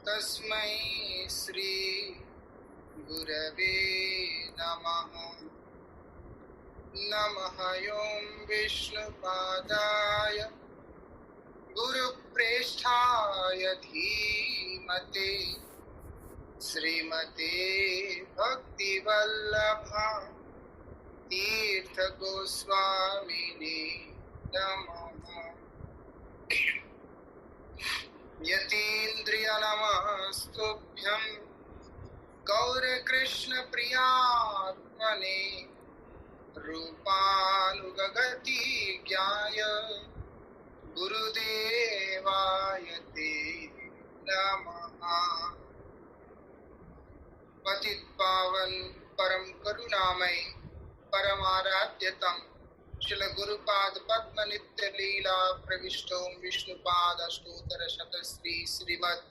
तस्मै श्री गुरवे नमः। नमः ॐ विष्णुपादाय गुरुप्रेष्ठाय धीमते श्रीमते भक्तिवल्लभा तीर्थ गोस्वामिने नमः। यतीन्द्रिय नमस्तुभ्यं गौरकृष्ण प्रियात्मने रूपानुगगति ज्ञाय गुरुदेवाय ते नमः। पतित पावन परम करुणामय परमाराध्यतम श्रील गुरुपाद पद्म नित्य लीला प्रविष्टो विष्णुपाद अष्टोत्तर शत श्री श्रीमद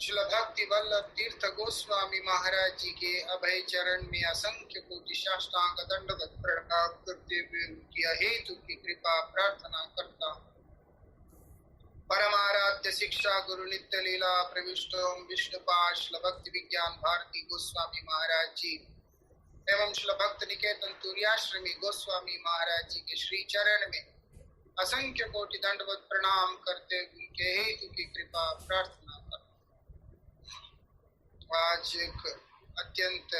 श्रील भक्ति वल्लभ तीर्थ गोस्वामी महाराज जी के अभय चरण में असंख्य कोटि साष्टांग दंडवत प्रणाम करते हुए उनकी अहेतु की कृपा प्रार्थना करता हूँ। परमाराध्य शिक्षा गुरु नित्य लीला प्रविष्टो विष्णुपाद श्रील भक्ति विज्ञान भारती गोस्वामी महाराज जी एवं श्रील भक्त निकेतन तुर्याश्रमी गोस्वामी महाराज जी के श्री चरण में असंख्य कोटि दंडवत प्रणाम करते उनके हेतु की कृपा प्रार्थना करता। आज एक अत्यंत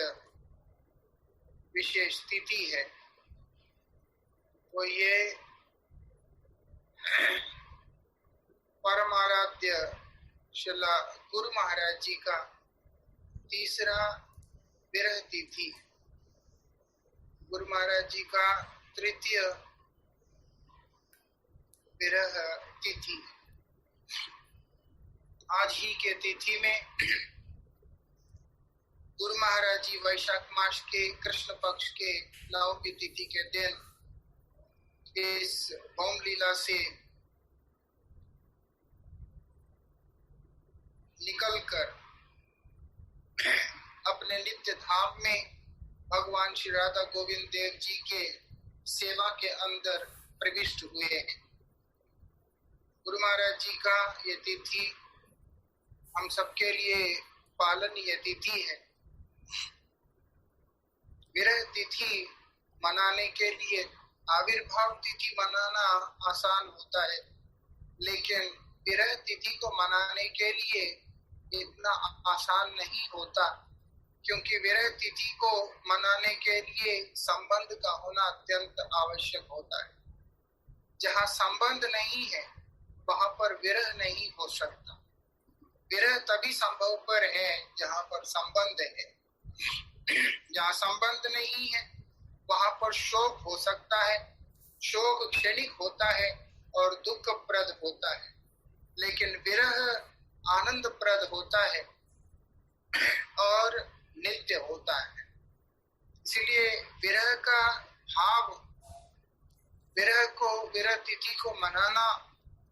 विशेष तिथि है, वो ये परमाराध्य श्रील गुरु महाराज जी का तीसरा विरह तिथि, गुरु महाराज जी का तृतीय विरह तिथि। आज ही के तिथि में गुरु महाराज जी वैशाख मास के कृष्ण पक्ष के नवमी तिथि के दिन इस भौम लीला से निकलकर अपने नित्य धाम में भगवान श्री राधा गोविंद देव जी के सेवा के अंदर प्रविष्ट हुए हैं। गुरु महाराज जी का ये तिथि हम सबके लिए पालनीय तिथि है। विरह तिथि मनाने के लिए आविर्भाव तिथि मनाना आसान होता है, लेकिन विरह तिथि को मनाने के लिए इतना आसान नहीं होता, क्योंकि विरह तिथि को मनाने के लिए संबंध का होना अत्यंत आवश्यक होता है। जहाँ संबंध नहीं है वहां पर विरह नहीं हो सकता। विरह तभी संभव पर है जहाँ पर संबंध है। जहाँ संबंध नहीं है वहां पर शोक हो सकता है। शोक क्षणिक होता है और दुखप्रद होता है, लेकिन विरह आनंदप्रद होता है और नित्य होता है। इसलिए विरह का भाव, विरह तिथि को मनाना,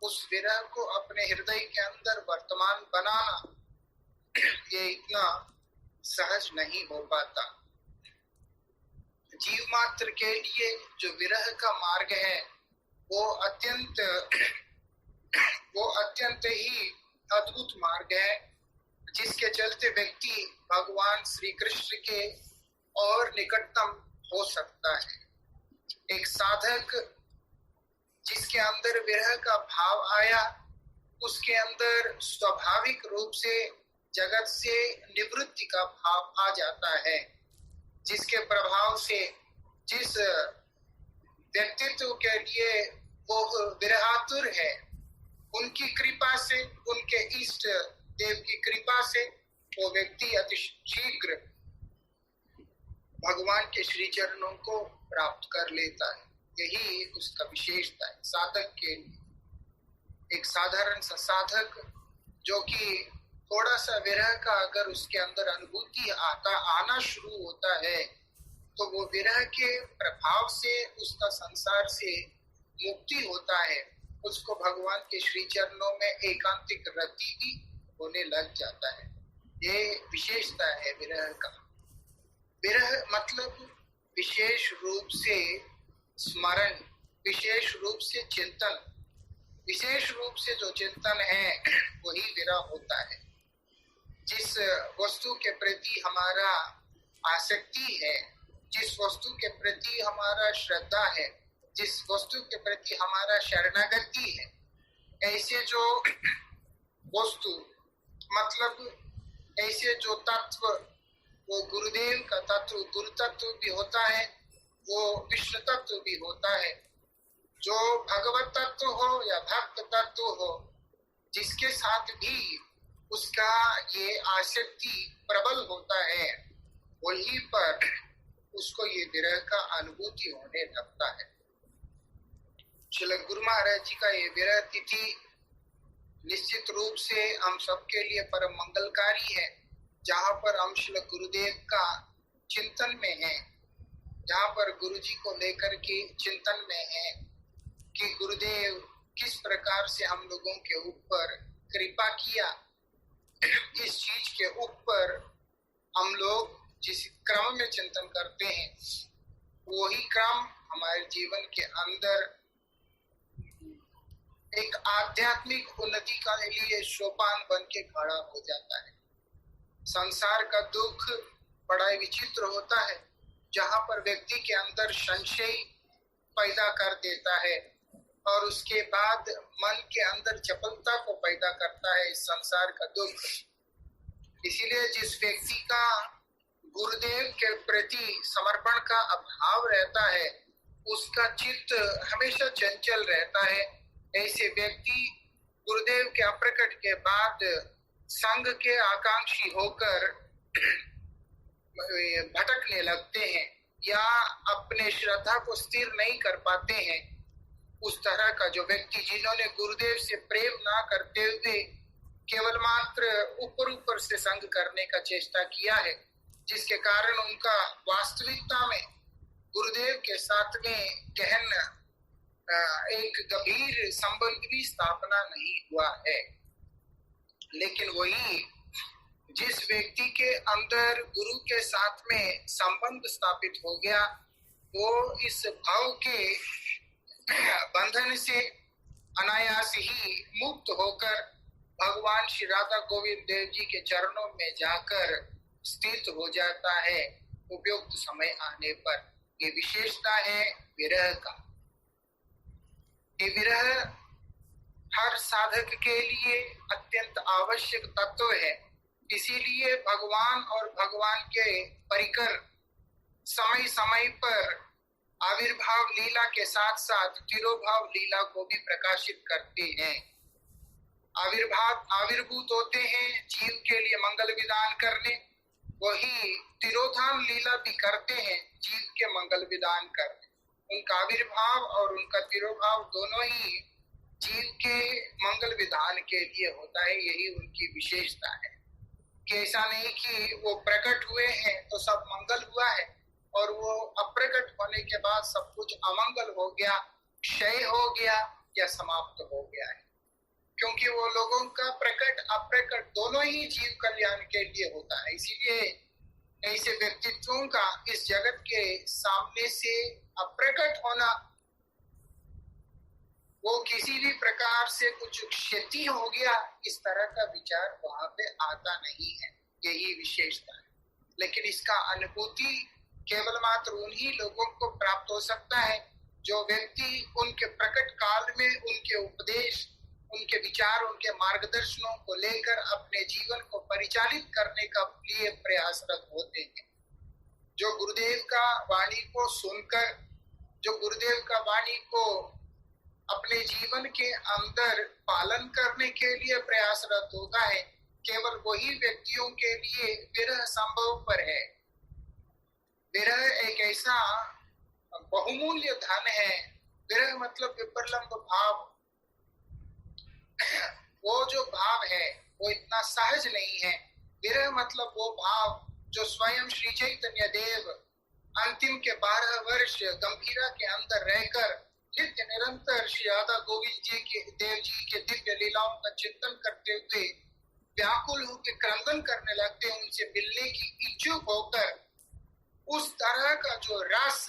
उस विरह को अपने हृदय के अंदर वर्तमान बनाना, ये इतना सहज नहीं हो पाता। जीव मात्र के लिए जो विरह का मार्ग है वो अत्यंत ही अद्भुत मार्ग है, जिसके चलते व्यक्ति भगवान श्री कृष्ण के और निकटतम हो सकता है। एक साधक जिसके अंदर विरह का भाव आया, उसके अंदर स्वाभाविक रूप से जगत से निवृत्ति का भाव आ जाता है, जिसके प्रभाव से जिस व्यक्तित्व के लिए वो विरहातुर है, उनकी कृपा से, उनके इष्ट देव की कृपा से वो व्यक्ति अति शीघ्र भगवान के श्री चरणों को प्राप्त कर लेता है। यही उसका विशेषता है साधक के लिए। एक साधारण सा साधक जो कि थोड़ा सा विरह का अगर उसके अंदर अनुभूति आना शुरू होता है, तो वो विरह के प्रभाव से उसका संसार से मुक्ति होता है। उसको भगवान के श्री चरणों में एकांतिक रति भी होने लग जाता है। ये विशेषता है विरह का। विरह मतलब विशेष रूप से स्मरण, विशेष रूप से चिंतन, विशेष रूप रूप से जो चिंतन है वही विरह होता है। जिस वस्तु के प्रति हमारा आसक्ति है, जिस वस्तु के प्रति हमारा श्रद्धा है, जिस वस्तु के प्रति हमारा शरणागति है, ऐसे जो वस्तु मतलब ऐसे जो तत्व, वो गुरुदेव का तत्व, गुरु तत्व भी होता है, वो विष्णु तत्व भी होता है। जो भगवत तत्व हो या भक्त तत्व हो, जिसके साथ भी उसका ये आसक्ति प्रबल होता है, वहीं पर उसको ये विरह का अनुभूति होने लगता है। श्री गुरु महाराज जी का ये विरह तिथि निश्चित रूप से हम सबके लिए परम मंगलकारी है। जहाँ पर हम श्री गुरुदेव का चिंतन में है, जहाँ पर गुरु जी को लेकर के चिंतन में है कि गुरुदेव किस प्रकार से हम लोगों के ऊपर कृपा किया, इस चीज के ऊपर हम लोग जिस क्रम में चिंतन करते हैं, वही क्रम हमारे जीवन के अंदर एक आध्यात्मिक उन्नति का लिए सोपान बन के खड़ा हो जाता है। संसार का दुख बड़ा विचित्र होता है, जहाँ पर व्यक्ति के अंदर संशय पैदा कर देता है और उसके बाद मन के अंदर चपलता को पैदा करता है इस संसार का दुख। इसीलिए जिस व्यक्ति का गुरुदेव के प्रति समर्पण का अभाव रहता है, उसका चित्त हमेशा चंचल रहता है। ऐसे व्यक्ति गुरुदेव के अप्रकट के बाद संग के आकांक्षी होकर भटकने लगते हैं या अपने श्रद्धा को स्थिर नहीं कर पाते हैं। उस तरह का जो व्यक्ति जिन्होंने गुरुदेव से प्रेम ना करते हुए केवल मात्र ऊपर से संग करने का चेष्टा किया है, जिसके कारण उनका वास्तविकता में गुरुदेव के साथ में गहन एक गंभीर संबंध की स्थापना नहीं हुआ है। लेकिन वही जिस व्यक्ति के अंदर गुरु के साथ में संबंध स्थापित हो गया, वो इस भाव के बंधन से अनायास ही मुक्त होकर भगवान श्री राधा गोविंद देव जी के चरणों में जाकर स्थित हो जाता है उपयुक्त समय आने पर। ये विशेषता है विरह का। ये विरह हर साधक के लिए अत्यंत आवश्यक तत्व है। इसीलिए भगवान और भगवान के परिकर समय समय पर आविर्भाव लीला के साथ साथ तिरोभाव लीला को भी प्रकाशित करते हैं। आविर्भूत होते हैं जीव के लिए मंगल विधान करने, वही तिरोधान लीला भी करते हैं जीव के मंगल विधान करने। उनका आविर्भाव और उनका तिरोभाव दोनों ही जीव के मंगल विधान के लिए होता है। यही उनकी विशेषता है कि ऐसा नहीं कि वो प्रकट हुए हैं तो सब मंगल हुआ है और वो अप्रकट होने के बाद सब कुछ अमंगल हो गया, क्षय हो गया या समाप्त हो गया है। क्योंकि वो लोगों का प्रकट अप्रकट दोनों ही जीव कल्याण के लिए होता है। इसीलिए ऐसे व्यक्तित्वों का इस जगत के सामने से अप्रकट होना, वो किसी भी प्रकार से कुछ क्षति हो गया, इस तरह का विचार वहां पे आता नहीं है। यही विशेषता है। लेकिन इसका अनुभूति केवल मात्र उन्हीं लोगों को प्राप्त हो सकता है जो व्यक्ति उनके प्रकट काल में उनके उपदेश, उनके विचार, उनके मार्गदर्शनों को लेकर अपने जीवन को परिचालित करने का लिए प्रयासरत होते हैं। जो गुरुदेव का वाणी को सुनकर, जो गुरुदेव का वाणी को अपने जीवन के अंदर पालन करने के लिए प्रयासरत होता है, केवल वही व्यक्तियों के लिए विरह संभव पर है। विरह एक ऐसा बहुमूल्य धन है। विरह मतलब विप्रलंब भाव। वो जो भाव है वो इतना सहज नहीं है। विरह मतलब वो भाव जो स्वयं श्री चैतन्य देव अंतिम के 12 वर्ष गंभीरा के अंदर रहकर नित्य निरंतर श्री राधा गोविंद जी के देव जी के दिव्य लीलाओं का चिंतन करते हुए व्याकुल होकर क्रंदन करने लगते हैं, उनसे मिलने की इच्छुक होकर। उस तरह का जो रस,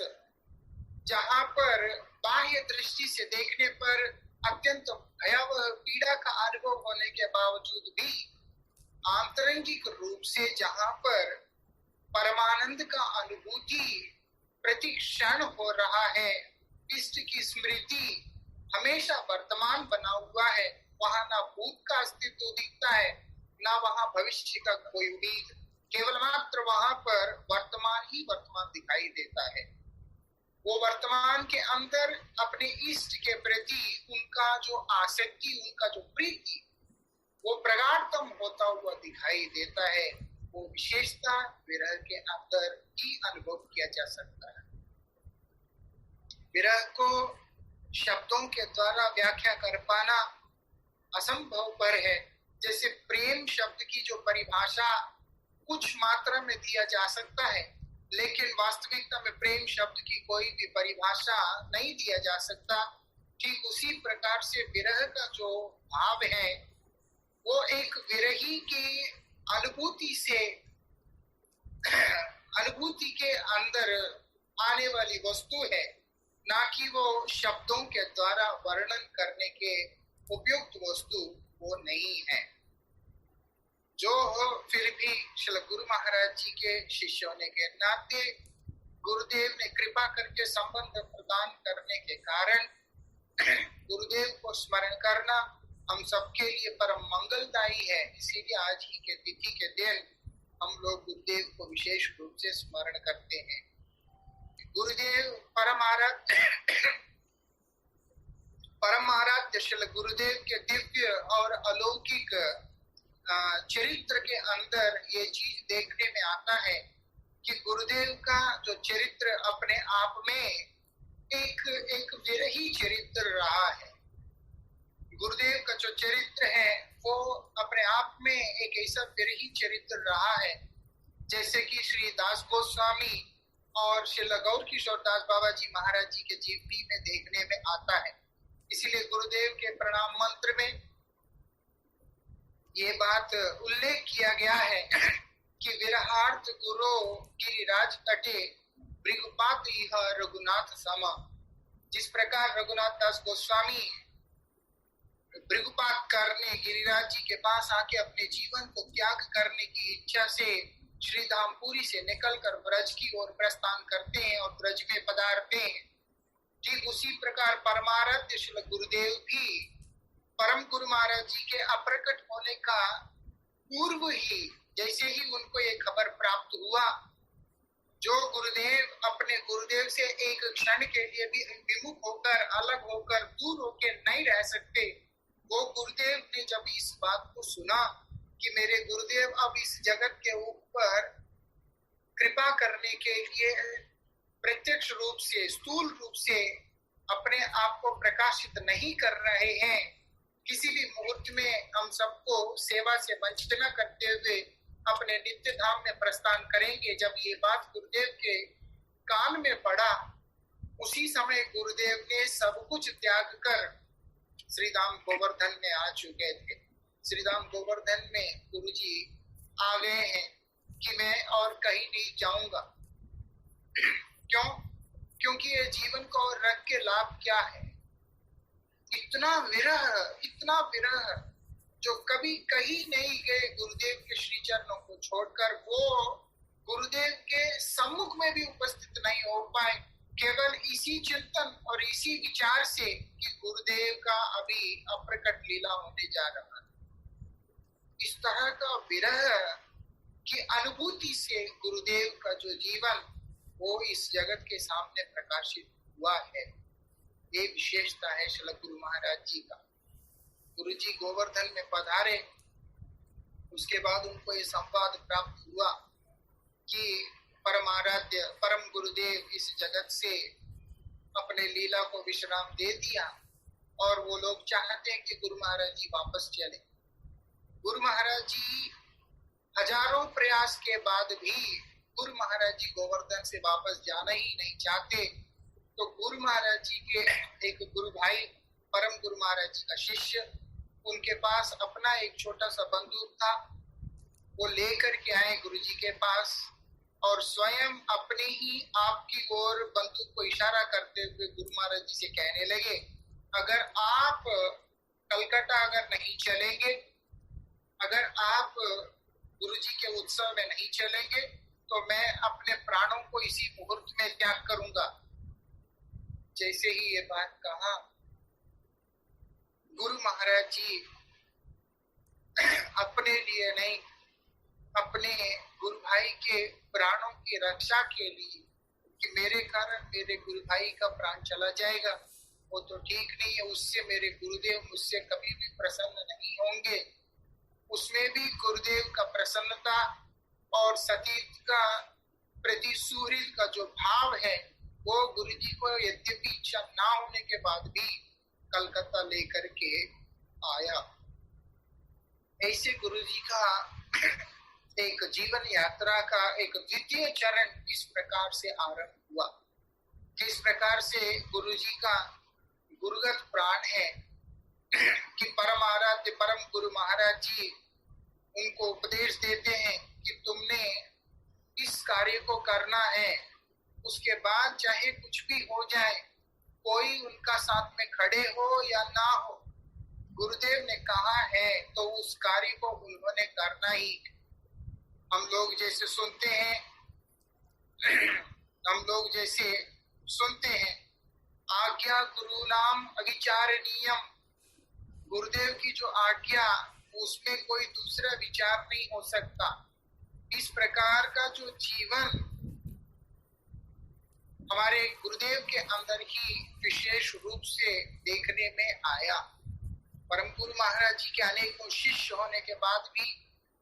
जहाँ पर बाह्य दृष्टि से देखने पर अत्यंत भयावह पीड़ा बावजूद भी आंतरिक रूप से जहां पर परमानंद का अनुभूति प्रति क्षण हो रहा है, इष्ट की स्मृति हमेशा वर्तमान बना हुआ है, वहां ना भूत का अस्तित्व दिखता है, ना वहां भविष्य का कोई उम्मीद, केवल मात्र वहां पर वर्तमान ही वर्तमान दिखाई देता है। वो वर्तमान के अंदर अपने इष्ट के प्रति उनका जो आसक्ति, उनका जो प्रीति, वो प्रगाढ़तम होता हुआ दिखाई देता है। वो विशेषता विरह के अंदर ही अनुभव किया जा सकता है। विरह को शब्दों के द्वारा व्याख्या कर पाना असंभव पर है। जैसे प्रेम शब्द की जो परिभाषा कुछ मात्रा में दिया जा सकता है, लेकिन वास्तविकता में प्रेम शब्द की कोई भी परिभाषा नहीं दिया जा सकता, ठीक उसी प्रकार से विरह का जो भाव है वो एक विरही की अनुभूति से अनुभूति के अंदर आने वाली वस्तु है, ना कि वो शब्दों के द्वारा वर्णन करने के उपयुक्त वस्तु वो नहीं है। जो हो फिर भी श्री गुरु महाराज जी के शिष्य होने के नाते गुरुदेव ने कृपा करके संबंध प्रदान करने के कारण गुरुदेव को स्मरण करना हम सबके लिए परम मंगलदायी है। इसीलिए आज ही के तिथि के दिन हम लोग गुरुदेव को विशेष रूप से स्मरण करते हैं। गुरुदेव परम आराध्य श्री गुरुदेव के दिव्य और अलौकिक चरित्र के अंदर ये चीज देखने में आता है कि गुरुदेव का जो चरित्र अपने आप में एक विरही चरित्र रहा है। गुरुदेव का जो चरित्र है वो अपने आप में एक ऐसा विरही चरित्र रहा है, जैसे कि श्री दास गोस्वामी और श्री गौर किशोर दास बाबा जी महाराज जी के जीवनी में देखने में आता है। इसलिए गुरुदेव के प्रणाम मंत्र में ये बात उल्लेख किया गया है कि विरहार्थ गुरु गिरिराज तटे भृगुपात इह रघुनाथ सम। जिस प्रकार रघुनाथ दास गोस्वामी भृगुपात करने गिरिराज जी के पास आके अपने जीवन को त्याग करने की इच्छा से श्री धामपुरी से निकलकर ब्रज की ओर प्रस्थान करते हैं और ब्रज में पधारते हैं, ठीक उसी प्रकार परमाराध्य श्री गुरुदेव भी परम गुरु महाराज जी के अप्रकट होने का पूर्व ही जैसे ही उनको ये खबर प्राप्त हुआ, जो गुरुदेव अपने गुरुदेव से एक क्षण के लिए भी विमुख होकर, अलग होकर, दूर होकर नहीं रह सकते, वो गुरुदेव ने जब इस बात को सुना कि मेरे गुरुदेव अब इस जगत के ऊपर कृपा करने के लिए प्रत्यक्ष रूप से, स्थूल रूप से अपने आप को प्रकाशित नहीं कर रहे हैं, किसी भी मुहूर्त में हम सबको सेवा से वंचित न करते हुए अपने नित्य धाम में प्रस्थान करेंगे। जब ये बात गुरुदेव के कान में पड़ा, उसी समय गुरुदेव ने सब कुछ त्याग कर श्रीधाम गोवर्धन में आ चुके थे। श्रीधाम गोवर्धन में गुरुजी आ गए हैं कि मैं और कहीं नहीं जाऊंगा। क्यों? क्योंकि ये जीवन को रख के लाभ क्या है? इतना विरह जो कभी कहीं नहीं गए गुरुदेव के श्री चरणों को छोड़कर, वो गुरुदेव के सम्मुख में भी उपस्थित नहीं हो पाए, केवल इसी चिंतन और इसी विचार से कि गुरुदेव का अभी अप्रकट लीला होने जा रहा है। इस तरह का विरह की अनुभूति से गुरुदेव का जो जीवन वो इस जगत के सामने प्रकाशित हुआ है। ये विशेषता है श्री गुरु महाराज जी का। गुरु जी गोवर्धन में पधारे, उसके बाद उनको ये संवाद प्राप्त हुआ कि परम आराध्य परम गुरुदेव इस जगत से अपने लीला को विश्राम दे दिया और वो लोग चाहते हैं कि गुरु महाराज जी वापस चले। गुरु महाराज जी हजारों प्रयास के बाद भी गुरु महाराज जी गोवर्धन से वापस जाना ही नहीं चाहते। तो गुरु महाराज जी के एक गुरु भाई परम गुरु महाराज जी का शिष्य, उनके पास अपना एक छोटा सा बंदूक था, वो लेकर के आए गुरु जी के पास और स्वयं अपने ही आप की ओर बंदूक को इशारा करते हुए गुरु महाराज जी से कहने लगे, अगर आप कलकत्ता अगर नहीं चलेंगे अगर आप गुरु जी के उत्सव में नहीं चलेंगे तो मैं अपने प्राणों को इसी मुहूर्त में त्याग करूंगा। जैसे ही ये बात कहा, गुरु महाराज जी अपने लिए नहीं, अपने गुरु भाई के प्राणों की रक्षा के लिए, कि मेरे कारण मेरे गुरु भाई का प्राण चला जाएगा, वो तो ठीक नहीं है, उससे मेरे गुरुदेव मुझसे कभी भी प्रसन्न नहीं होंगे। उसमें भी गुरुदेव का प्रसन्नता और सतीर्थ का प्रति सुहृद का जो भाव है, वो गुरु जी को यद्यपि इच्छा ना होने के बाद भी कलकत्ता लेकर के आया। ऐसे गुरु जी का एक जीवन यात्रा का एक द्वितीय चरण इस प्रकार से आरंभ हुआ। किस प्रकार से गुरु जी का गुरुगत प्राण है कि परम आराध्य परम गुरु महाराज जी उनको उपदेश देते हैं कि तुमने इस कार्य को करना है, उसके बाद चाहे कुछ भी हो जाए, कोई उनका साथ में खड़े हो या ना हो, गुरुदेव ने कहा है तो उस कार्य को उन्होंने करना ही। हम लोग जैसे सुनते हैं आज्ञा गुरु नाम अविचारणीयम, गुरुदेव की जो आज्ञा उसमें कोई दूसरा विचार नहीं हो सकता। इस प्रकार का जो जीवन हमारे गुरुदेव के अंदर ही विशेष रूप से देखने में आया। परम गुरु महाराज जी के अनेकों शिष्य होने के बाद भी,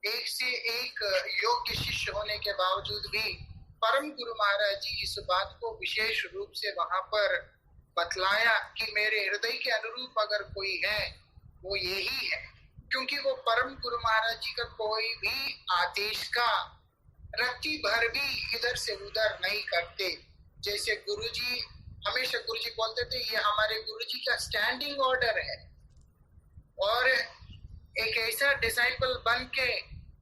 एक से एक योग्य शिष्य होने के बावजूद भी परम गुरु महाराज जी इस बात को विशेष रूप से वहां पर बतलाया कि मेरे हृदय के अनुरूप अगर कोई है वो यही है। क्योंकि वो परम गुरु महाराज जी का कोई भी आदेश का रत्ती भर भी इधर से उधर नहीं करते। जैसे गुरुजी हमेशा गुरुजी बोलते थे, ये हमारे गुरुजी का स्टैंडिंग ऑर्डर है। और एक ऐसा डिसाइपल बन के,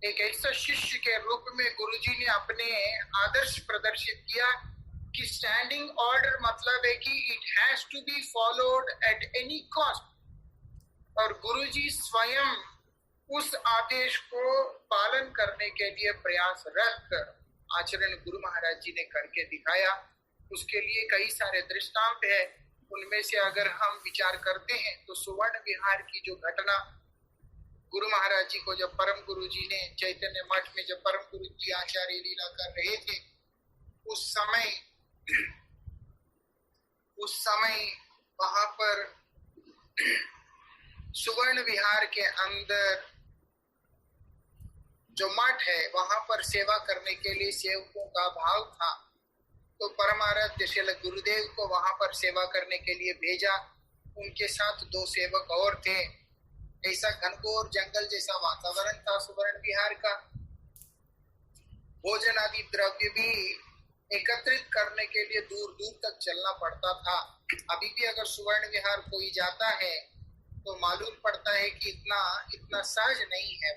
एक ऐसा शिष्य के रूप में गुरुजी ने अपने आदर्श प्रदर्शित किया कि स्टैंडिंग ऑर्डर मतलब है कि it has to be followed at any cost. और गुरुजी स्वयं उस आदेश को पालन करने के लिए प्रयासरत आचरण गुरु महाराज जी ने करके दिखाया। उसके लिए कई सारे दृष्टांत है। उनमें से अगर हम विचार करते हैं तो सुवर्ण विहार की जो घटना, गुरु महाराज जी को जब परम गुरु जी ने चैतन्य मठ में जब परम गुरु जी आचार्य लीला कर रहे थे, उस समय वहां पर सुवर्ण विहार के अंदर जो मठ है वहां पर सेवा करने के लिए सेवकों का भाव था। तो परमाराध्य श्री गुरुदेव को वहां पर सेवा करने के लिए भेजा। उनके साथ 2 सेवक और थे। ऐसा घनघोर जंगल जैसा वातावरण था सुवर्ण विहार का। भोजन आदि द्रव्य भी एकत्रित करने के लिए दूर दूर तक चलना पड़ता था। अभी भी अगर सुवर्ण विहार कोई जाता है तो मालूम पड़ता है कि इतना सहज नहीं है।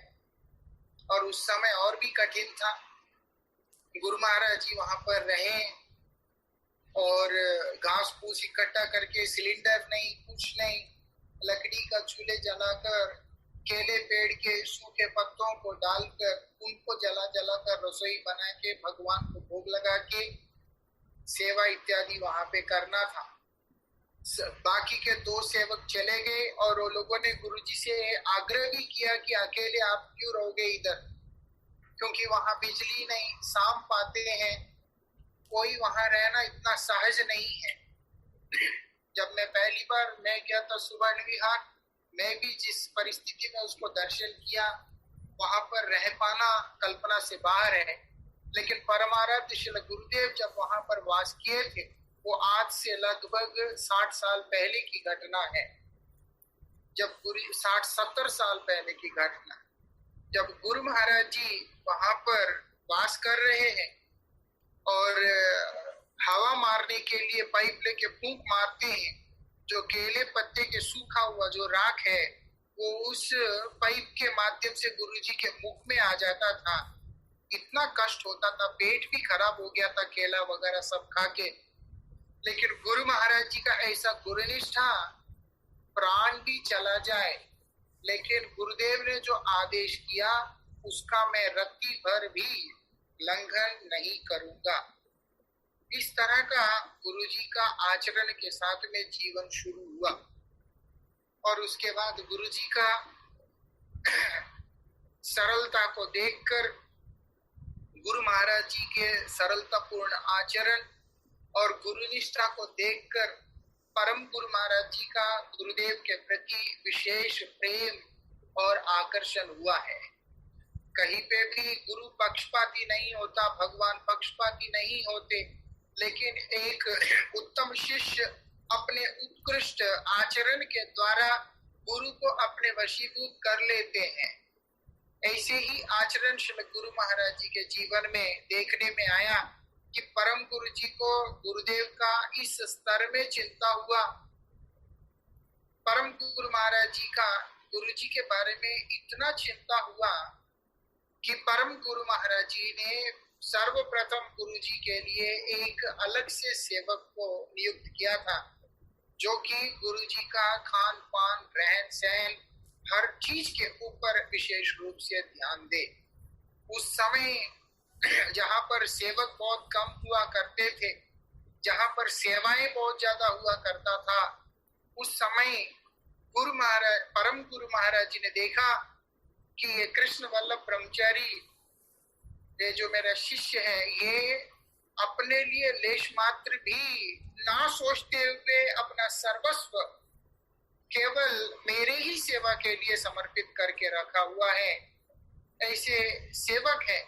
और उस समय और भी कठिन था। गुरु महाराज जी वहां पर रहे और घास फूस इकट्ठा करके, सिलेंडर नहीं, कुछ नहीं, लकड़ी का चूल्हे जलाकर, केले पेड़ के सूखे पत्तों को डालकर उनको जला कर रसोई बना के भगवान को भोग लगा के सेवा इत्यादि वहां पे करना था। बाकी के 2 सेवक चले गए और वो लोगों ने गुरुजी से आग्रह भी किया कि अकेले आप क्यों रहोगे इधर, क्योंकि वहां बिजली नहीं, शाम पाते हैं, कोई वहां रहना इतना सहज नहीं है। जब मैं पहली बार मैं गया था सुवर्ण विहार, मैं भी जिस परिस्थिति में उसको दर्शन किया, वहां पर रह पाना कल्पना से बाहर है। लेकिन परमाराध्य श्री गुरुदेव जब वहां पर वास किए थे, वो आज से लगभग 60 साल पहले की घटना है। जब 60-70 साल पहले की घटना, जब गुरु महाराज जी वहां पर वास कर रहे हैं और हवा मारने के लिए पाइप लेके फूंक मारते हैं, जो केले पत्ते के सूखा हुआ जो राख है वो उस पाइप के माध्यम से गुरुजी के मुख में आ जाता था। इतना कष्ट होता था, पेट भी खराब हो गया था केला वगैरह सब खा के। लेकिन गुरु महाराज जी का ऐसा गुरुनिष्ठा, प्राण भी चला जाए लेकिन गुरुदेव ने जो आदेश किया उसका मैं रत्ती भर भी उल्लंघन नहीं करूंगा। इस तरह का गुरुजी का आचरण के साथ में जीवन शुरू हुआ। और उसके बाद गुरुजी का सरलता को देखकर, गुरु महाराज जी के सरलतापूर्ण आचरण और गुरुनिष्ठा को देखकर परम गुरु महाराज जी का गुरुदेव के प्रति विशेष प्रेम और आकर्षण हुआ है। कहीं पे भी गुरु पक्षपाती नहीं होता, भगवान पक्षपाती नहीं होते, लेकिन एक उत्तम शिष्य अपने उत्कृष्ट आचरण के द्वारा गुरु को अपने वशीभूत कर लेते हैं। ऐसे ही आचरण श्री गुरु महाराज जी के जीवन में देखने में आया कि परम गुरु जी को गुरुदेव का इस स्तर में चिंता हुआ। परम गुरु महाराज जी का गुरु जी के बारे में इतना चिंता हुआ कि परम गुरु महाराज जी ने सर्वप्रथम गुरु जी के लिए एक अलग से सेवक को नियुक्त किया था, जो कि गुरु जी का खान पान, रहन सहन, हर चीज के ऊपर विशेष रूप से ध्यान दे। उस समय जहाँ पर सेवक बहुत कम हुआ करते थे, जहाँ पर सेवाएं बहुत ज्यादा हुआ करता था, उस समय गुरु महाराज, परम गुरु महाराज जी ने देखा कि ये कृष्ण वल्लभ ब्रह्मचारी, ये जो मेरा शिष्य है, ये अपने लिए लेश मात्र भी ना सोचते हुए अपना सर्वस्व केवल मेरे ही सेवा के लिए समर्पित करके रखा हुआ है। ऐसे सेवक है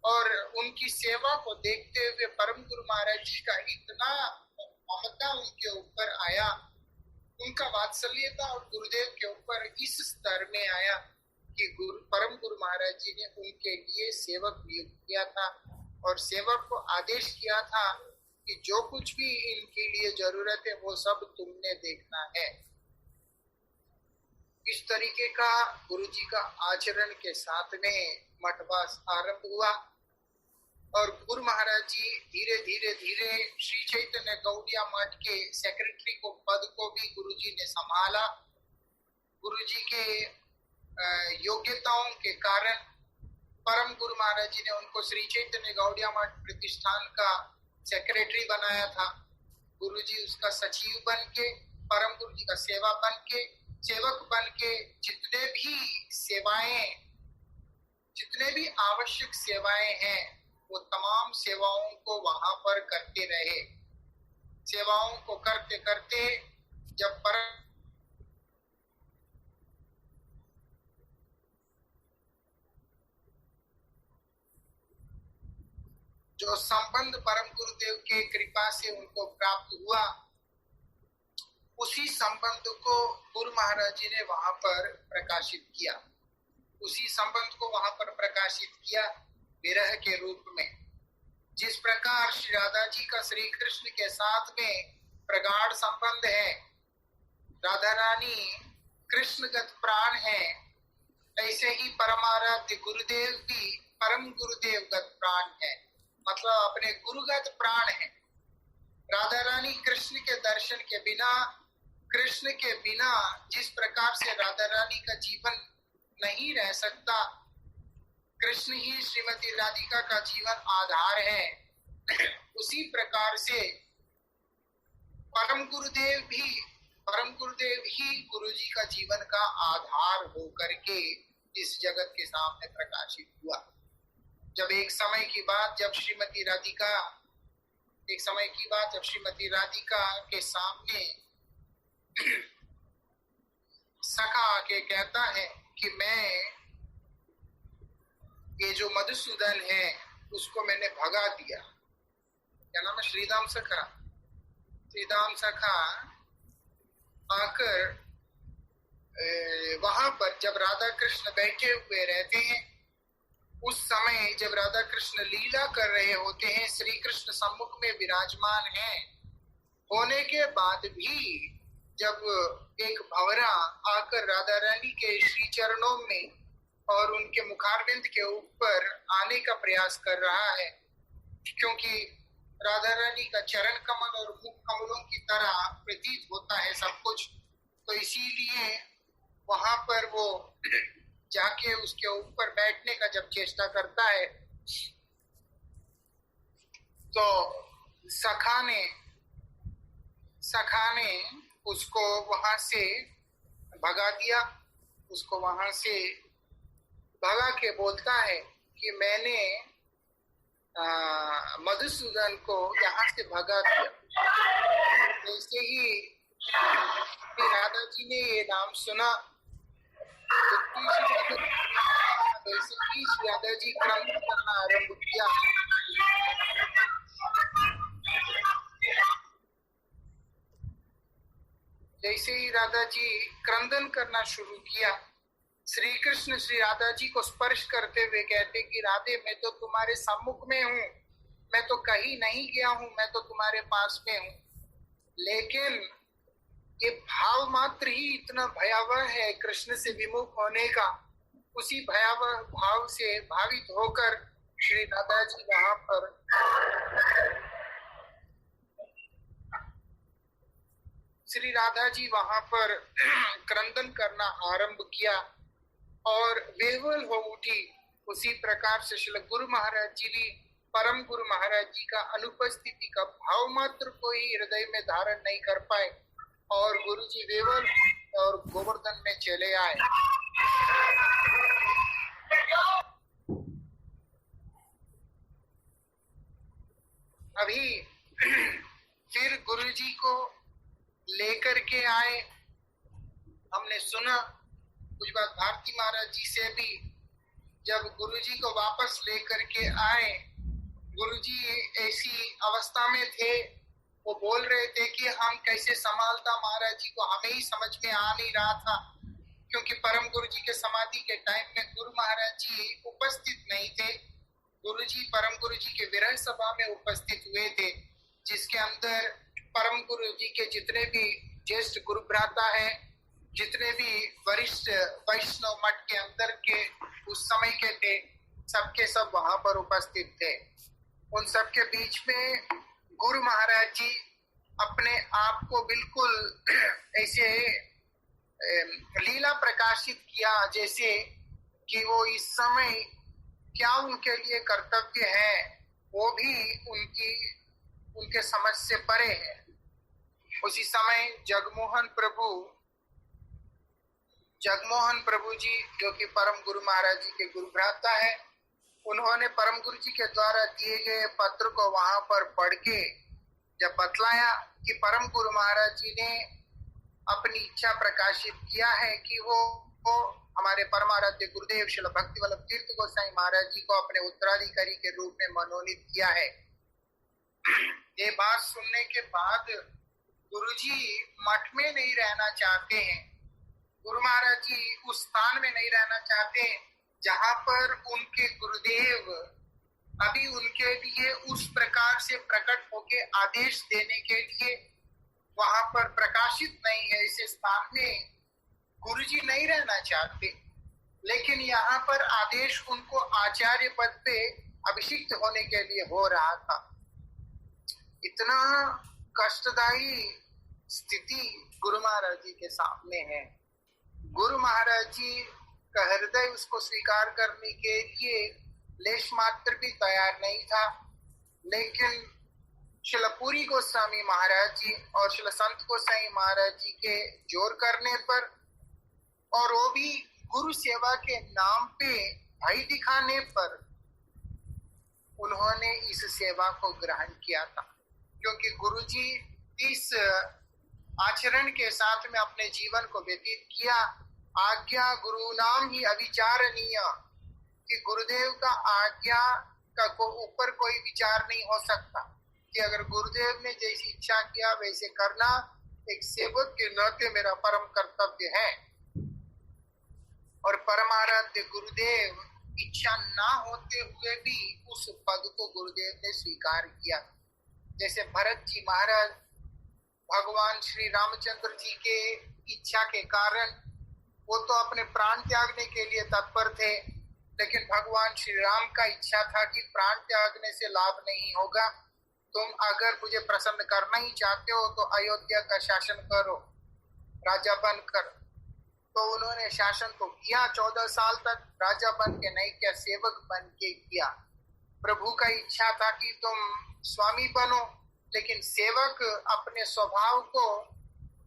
और उनकी सेवा को देखते हुए परम गुरु महाराज जी का इतना ममता उनके ऊपर आया, उनका वात्सल्यता और गुरुदेव के ऊपर इस स्तर में आया कि परम गुरु महाराज जी ने उनके लिए सेवक नियुक्त किया था और सेवक को आदेश किया था कि जो कुछ भी इनके लिए जरूरत है वो सब तुमने देखना है। इस तरीके का गुरु जी का आचरण के साथ में मठवास आरंभ हुआ और गुरु महाराज जी धीरे धीरे श्री चैतन्य गौड़िया मठ के सेक्रेटरी को पद को भी गुरु जी ने संभाला। गुरु जी के योग्यताओं के कारण परम गुरु महाराज जी ने उनको श्री चैतन्य गौड़िया मठ प्रतिष्ठान का सेक्रेटरी बनाया था। गुरु जी उसका सचिव बन के, परम गुरु जी का सेवक बन के जितने भी आवश्यक सेवाएं हैं वो तमाम सेवाओं को वहां पर करते रहे। सेवाओं को करते करते जब परम जो संबंध परम गुरुदेव के कृपा से उनको प्राप्त हुआ, उसी संबंध को गुरु महाराज जी ने वहां पर प्रकाशित किया। उसी संबंध को वहां पर प्रकाशित किया विरह के रूप में। जिस प्रकार श्री राधा जी का श्री कृष्ण के साथ में प्रगाढ़ संबंध है, राधा रानी कृष्णगत प्राण है, ऐसे ही परमाराध्य गुरुदेव भी परम गुरुदेवगत प्राण है, मतलब अपने गुरुगत प्राण है। राधा रानी कृष्ण के दर्शन के बिना, कृष्ण के बिना जिस प्रकार से राधा रानी का जीवन नहीं रह सकता, कृष्ण ही श्रीमती राधिका का जीवन आधार है, उसी प्रकार से परम गुरुदेव ही गुरु जी का जीवन का आधार हो करके इस जगत के सामने प्रकाशित हुआ। जब एक समय की बात जब श्रीमती राधिका के सामने सखा आके कहता है कि मैं ये जो मधुसूदन है उसको मैंने भगा दिया। क्या नाम है? श्रीदाम सखा आकर वहां पर जब राधा कृष्ण बैठे हुए रहते हैं, उस समय जब राधा कृष्ण लीला कर रहे होते हैं, श्री कृष्ण सम्मुख में विराजमान हैं, होने के बाद भी जब एक भंवरा आकर राधा रानी के श्री चरणों में और उनके मुखारविंद के ऊपर आने का प्रयास कर रहा है, क्योंकि राधा रानी का चरण कमल और मुख कमलों की तरह प्रतीत होता है सब कुछ, तो इसीलिए वहां पर वो जाके उसके ऊपर बैठने का जब चेष्टा करता है तो सखा ने उसको वहां से भगा दिया। उसको वहां से भगा के बोलता है कि मैंने मधुसूदन को यहाँ से भगा दिया। जैसे ही राधा जी ने ये नाम सुना वैसे ही राधा जी क्रंदन करना आरंभ किया। जैसे ही राधा जी क्रंदन करना शुरू किया, श्री कृष्ण श्री राधा जी को स्पर्श करते हुए कहते कि राधे, मैं तो तुम्हारे सम्मुख में हूँ, मैं तो कहीं नहीं गया हूँ, मैं तो तुम्हारे पास में हूँ। लेकिन ये भाव मात्र ही इतना भयावह है कृष्ण से विमुख होने का। उसी भयावह भाव से भावित होकर श्री राधा जी वहां पर क्रंदन करना आरंभ किया और वेवल हो उठी। उसी प्रकार से श्री गुरु महाराज जी भी, परम गुरु महाराज जी का अनुपस्थिति का भाव मात्र को ही हृदय में धारण नहीं कर पाए और गुरु जी वेवल और गोवर्धन में चले आए। अभी फिर गुरु जी को लेकर के आए। हमने सुना कुछ बात भारती महाराज जी से भी, जब गुरु जी को वापस लेकर के आए, गुरु जी ऐसी अवस्था में थे, वो बोल रहे थे कि हम कैसे संभालता महाराज जी को, हमें ही समझ में आ नहीं रहा था, क्योंकि परम गुरु जी के समाधि के टाइम में गुरु महाराज जी उपस्थित नहीं थे। गुरु जी परम गुरु जी के विरह सभा में उपस्थित हुए थे, जिसके अंदर परम गुरु जी के जितने भी ज्येष्ठ गुरु भ्राता है, जितने भी वरिष्ठ वैष्णव मठ के अंदर के उस समय के थे, सबके सब वहां पर उपस्थित थे। उन सबके बीच में गुरु महाराज जी अपने आप को बिल्कुल ऐसे लीला प्रकाशित किया, जैसे कि वो इस समय क्या उनके लिए कर्तव्य है वो भी उनके समझ से परे है। उसी समय जगमोहन प्रभु जी, जो कि परम गुरु महाराज जी के गुरु भ्राता है, उन्होंने परम गुरु जी के द्वारा दिए गए पत्र को वहां पर पढ़ के जब बतलाया कि परम गुरु महाराज जी ने अपनी इच्छा प्रकाशित किया है कि वो हमारे परमाराध्य गुरुदेव श्री भक्ति वल्लभ तीर्थ गोसाई महाराज जी को अपने उत्तराधिकारी के रूप में मनोनीत किया है। ये बात सुनने के बाद गुरुजी मठ में नहीं रहना चाहते हैं, गुरु महाराज जी उस स्थान में नहीं रहना चाहते जहां पर उनके गुरुदेव अभी उनके लिए उस प्रकार से प्रकट होके आदेश देने के लिए वहां पर प्रकाशित नहीं है। इस स्थान में गुरुजी नहीं रहना चाहते, लेकिन यहाँ पर आदेश उनको आचार्य पद पे अभिषिक्त होने के लिए हो रहा था। इतना कष्टदायी स्थिति गुरु महाराज जी के सामने है। गुरु महाराज जी का हृदय उसको स्वीकार करने के लिए लेश मात्र भी तैयार नहीं था, लेकिन श्रील पुरी गोस्वामी महाराज जी और श्रील संत गोसाई महाराज जी के जोर करने पर और वो भी गुरु सेवा के नाम पे भय दिखाने पर उन्होंने इस सेवा को ग्रहण किया था, क्योंकि गुरुजी इस आचरण के साथ में अपने जीवन को व्यतीत किया। आज्ञा गुरु नाम ही अविचारणीय, कि गुरुदेव का आज्ञा का ऊपर कोई विचार नहीं हो सकता, कि अगर गुरुदेव ने जैसी इच्छा किया वैसे करना एक सेवक के नाते मेरा परम कर्तव्य है। और परमाराध्य गुरुदेव इच्छा ना होते हुए भी उस पद को गुरुदेव ने स्वीकार किया। जैसे भरत जी महाराज भगवान श्री रामचंद्र जी के इच्छा के कारण वो तो अपने प्राण त्यागने के लिए तत्पर थे, लेकिन भगवान श्री राम का इच्छा था कि प्राण त्यागने से लाभ नहीं होगा, तुम अगर मुझे प्रसन्न करना ही चाहते हो तो अयोध्या का शासन करो, राजा बनकर। तो उन्होंने शासन को किया 14 साल तक, राजा बन के नहीं किया, सेवक बन के किया। प्रभु का इच्छा था कि तुम स्वामी बनो, लेकिन सेवक अपने स्वभाव को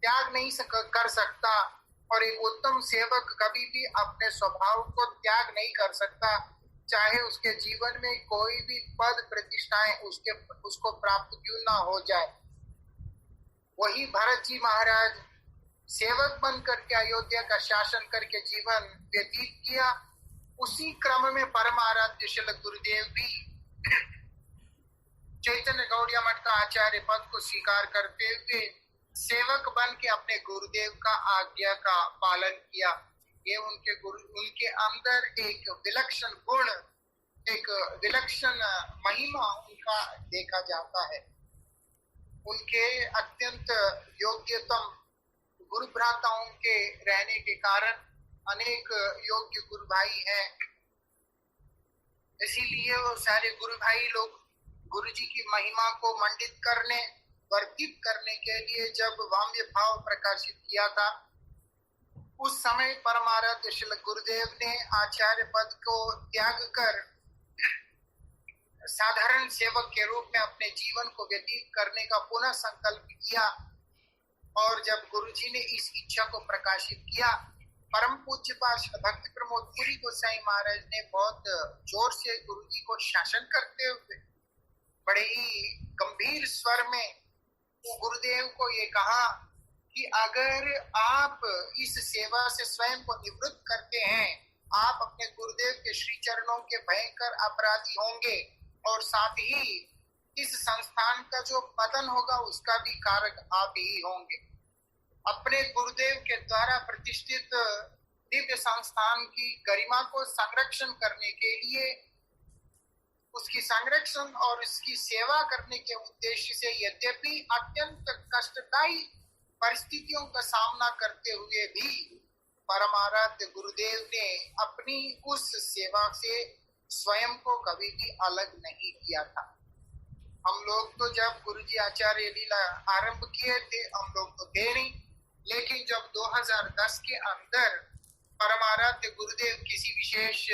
त्याग नहीं कर सकता, और एक उत्तम सेवक कभी भी अपने स्वभाव को त्याग नहीं कर सकता, चाहे उसके जीवन में कोई भी पद प्रतिष्ठाएं उसको प्राप्त क्यों ना हो जाए। वही भरत जी महाराज सेवक बन करके अयोध्या का शासन करके जीवन व्यतीत किया। उसी क्रम में परम आराध्य श्री गुरुदेव भी चैतन्य गौड़िया मठ का आचार्य पद को स्वीकार करते हुए सेवक बन के अपने गुरुदेव का आज्ञा का पालन किया। ये उनके अंदर एक विलक्षण गुण, एक विलक्षण महिमा उनका देखा जाता है। उनके अत्यंत योग्यतम गुरु भ्राताओं के रहने के कारण अनेक योग्य गुरु भाई हैं। इसीलिए वो सारे गुरु भाई लोग गुरु जी की महिमा को मंडित करने, वर्धित करने के लिए जब वाम्य भाव प्रकाशित किया था, उस समय परमाराध्य श्री गुरुदेव ने आचार्य पद को त्याग कर साधारण सेवक के रूप में अपने जीवन को व्यतीत करने का पुनः संकल्प किया। और जब गुरुजी ने इस इच्छा को प्रकाशित किया, परम पूज्य श्री भक्ति प्रमोद पुरी गोसाई महाराज ने बहुत जोर से गुरुजी को शासन करते हुए बड़े ही गंभीर स्वर में वो गुरुदेव को ये कहा कि अगर आप इस सेवा से स्वयं को निवृत्त करते हैं, आप अपने गुरुदेव के श्री चरणों के भयंकर अपराधी होंगे, और साथ ही इस संस्थान का जो पतन होगा उसका भी कारक आप ही होंगे। अपने गुरुदेव के द्वारा प्रतिष्ठित दिव्य संस्थान की गरिमा को संरक्षण करने के लिए, उसकी संरक्षण और उसकी सेवा करने के उद्देश्य से यद्यपि अत्यंत कष्टदायी परिस्थितियों का सामना करते हुए भी परमाराध्य गुरुदेव ने अपनी उस सेवा से स्वयं को कभी भी अलग नहीं किया था। हम लोग तो जब गुरुजी आचार्य लीला आरंभ किए थे, हम लोग तो थे नहीं, लेकिन जब 2010 के अंदर परमाराध्य गुरुदेव किसी विशेष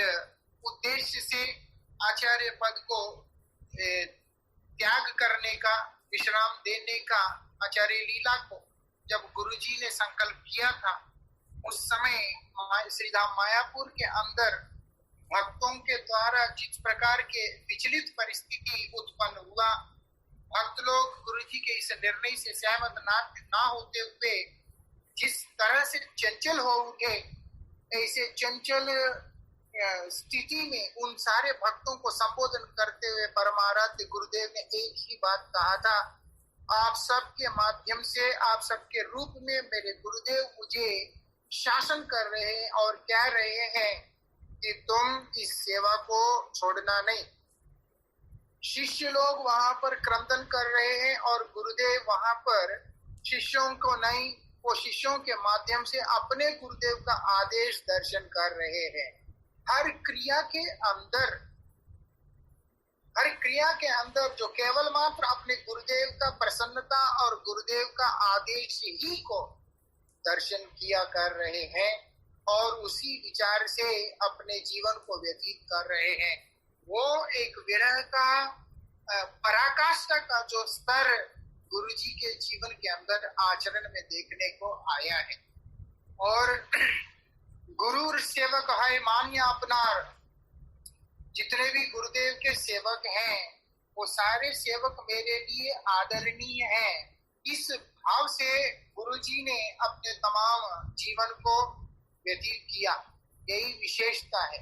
उद्देश्य से आचार्य पद को त्याग करने का, विश्राम देने का, आचार्य लीला को जब गुरुजी ने संकल्प किया था, उस समय श्रीधाम मायापुर के अंदर भक्तों के द्वारा जिस प्रकार के विचलित परिस्थिति उत्पन्न हुआ, भक्त लोग गुरुजी के इस निर्णय से सहमत ना होते हुए जिस तरह से चंचल हो उठे, ऐसे चंचल स्थिति में उन सारे भक्तों को संबोधन करते हुए परमाराध्य गुरुदेव ने एक ही बात कहा था, आप सबके माध्यम से, आप सबके रूप में मेरे गुरुदेव मुझे शासन कर रहे हैं और कह रहे हैं कि तुम इस सेवा को छोड़ना नहीं। शिष्य लोग वहां पर क्रंदन कर रहे हैं और गुरुदेव वहां पर शिष्यों को नहीं, वो शिष्यों के माध्यम से अपने गुरुदेव का आदेश दर्शन कर रहे हैं। हर क्रिया के अंदर जो केवल मात्र अपने गुरुदेव का प्रसन्नता और गुरुदेव का आदेश ही को दर्शन किया कर रहे हैं और उसी विचार से अपने जीवन को व्यतीत कर रहे हैं। वो एक विरह का पराकाष्ठा का जो स्तर गुरुजी के जीवन के अंदर आचरण में देखने को आया है। और गुरु सेवक है मान्य अपनार, जितने भी गुरुदेव के सेवक हैं वो सारे सेवक मेरे लिए आदरणीय हैं। इस भाव से गुरुजी ने अपने तमाम जीवन को व्यतीत किया, यही विशेषता है।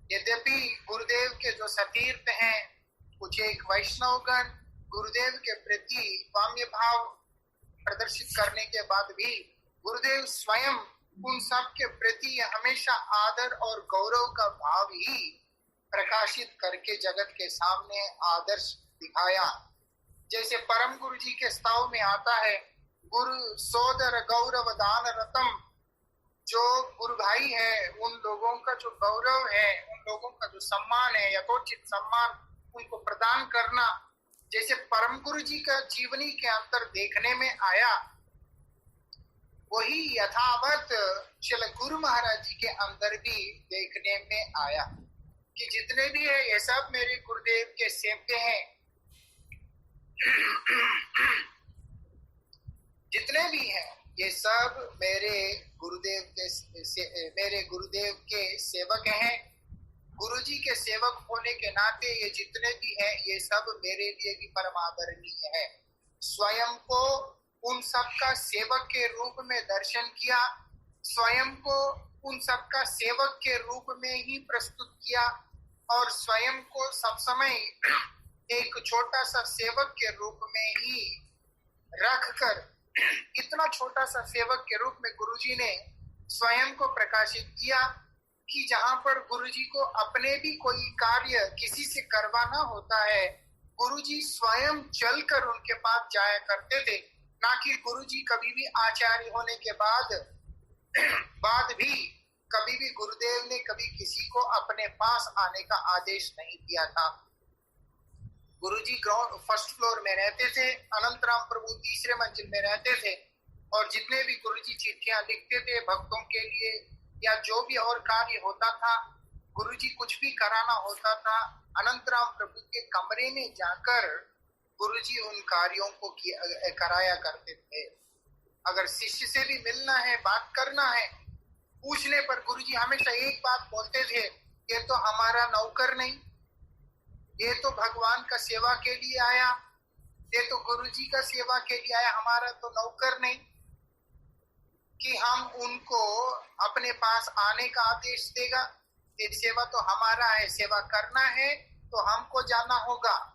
यद्यपि गुरुदेव के जो सतीर्थ हैं, कुछ एक वैष्णवगण गुरुदेव के प्रति वाम्य भाव प्रदर्शित करने के बाद भी गुरुदेव स्वयं उन सब के प्रति हमेशा आदर और गौरव का भाव ही प्रकाशित करके जगत के सामने आदर्श दिखाया। जैसे परम गुरु जी के स्तव में आता है, गुरु सोदर गौरव दान रतम, जो गुरु भाई है उन लोगों का जो गौरव है, उन लोगों का जो सम्मान है, यथोचित सम्मान उनको प्रदान करना, जैसे परम गुरु जी का जीवनी के अंतर देखने में आया, वही यथावत श्री गुरु महाराज जी के अंदर भी देखने में आया कि जितने भी है ये सब मेरे गुरुदेव के सेवक हैं। जितने भी हैं ये सब मेरे गुरुदेव के सेवक हैं। गुरुजी के सेवक होने के नाते ये जितने भी हैं ये सब मेरे लिए भी परम आदरणीय है। स्वयं को उन सब का सेवक के रूप में दर्शन किया, स्वयं को उन सब का सेवक के रूप में ही प्रस्तुत किया और स्वयं को सब समय एक छोटा सा सेवक के रूप में ही रखकर, इतना छोटा सा सेवक के रूप में गुरुजी ने स्वयं को प्रकाशित किया कि जहां पर गुरुजी को अपने भी कोई कार्य किसी से करवाना होता है, गुरुजी स्वयं चलकर उनके पास जाया करते थे। ना कि गुरुजी कभी भी आचार्य होने के बाद भी कभी भी गुरुदेव ने कभी किसी को अपने पास आने का आदेश नहीं दिया था। गुरुजी ग्राउंड फर्स्ट फ्लोर में रहते थे, अनंतराम प्रभु तीसरे मंजिल में रहते थे और जितने भी गुरुजी चिट्ठियां लिखते थे भक्तों के लिए या जो भी और कार्य होता था, गुरुजी कुछ भी कराना होता था, अनंतराम प्रभु के कमरे में जाकर गुरुजी उन कार्यों को कराया करते थे। अगर शिष्य से भी मिलना है, बात करना है, पूछने पर गुरुजी हमेशा एक बात बोलते थे, ये तो हमारा नौकर नहीं, ये तो भगवान का सेवा के लिए आया, ये तो गुरुजी का सेवा के लिए आया, हमारा तो नौकर नहीं कि हम उनको अपने पास आने का आदेश देगा। ये सेवा तो हमारा है, सेवा करना है तो हमको जाना होगा।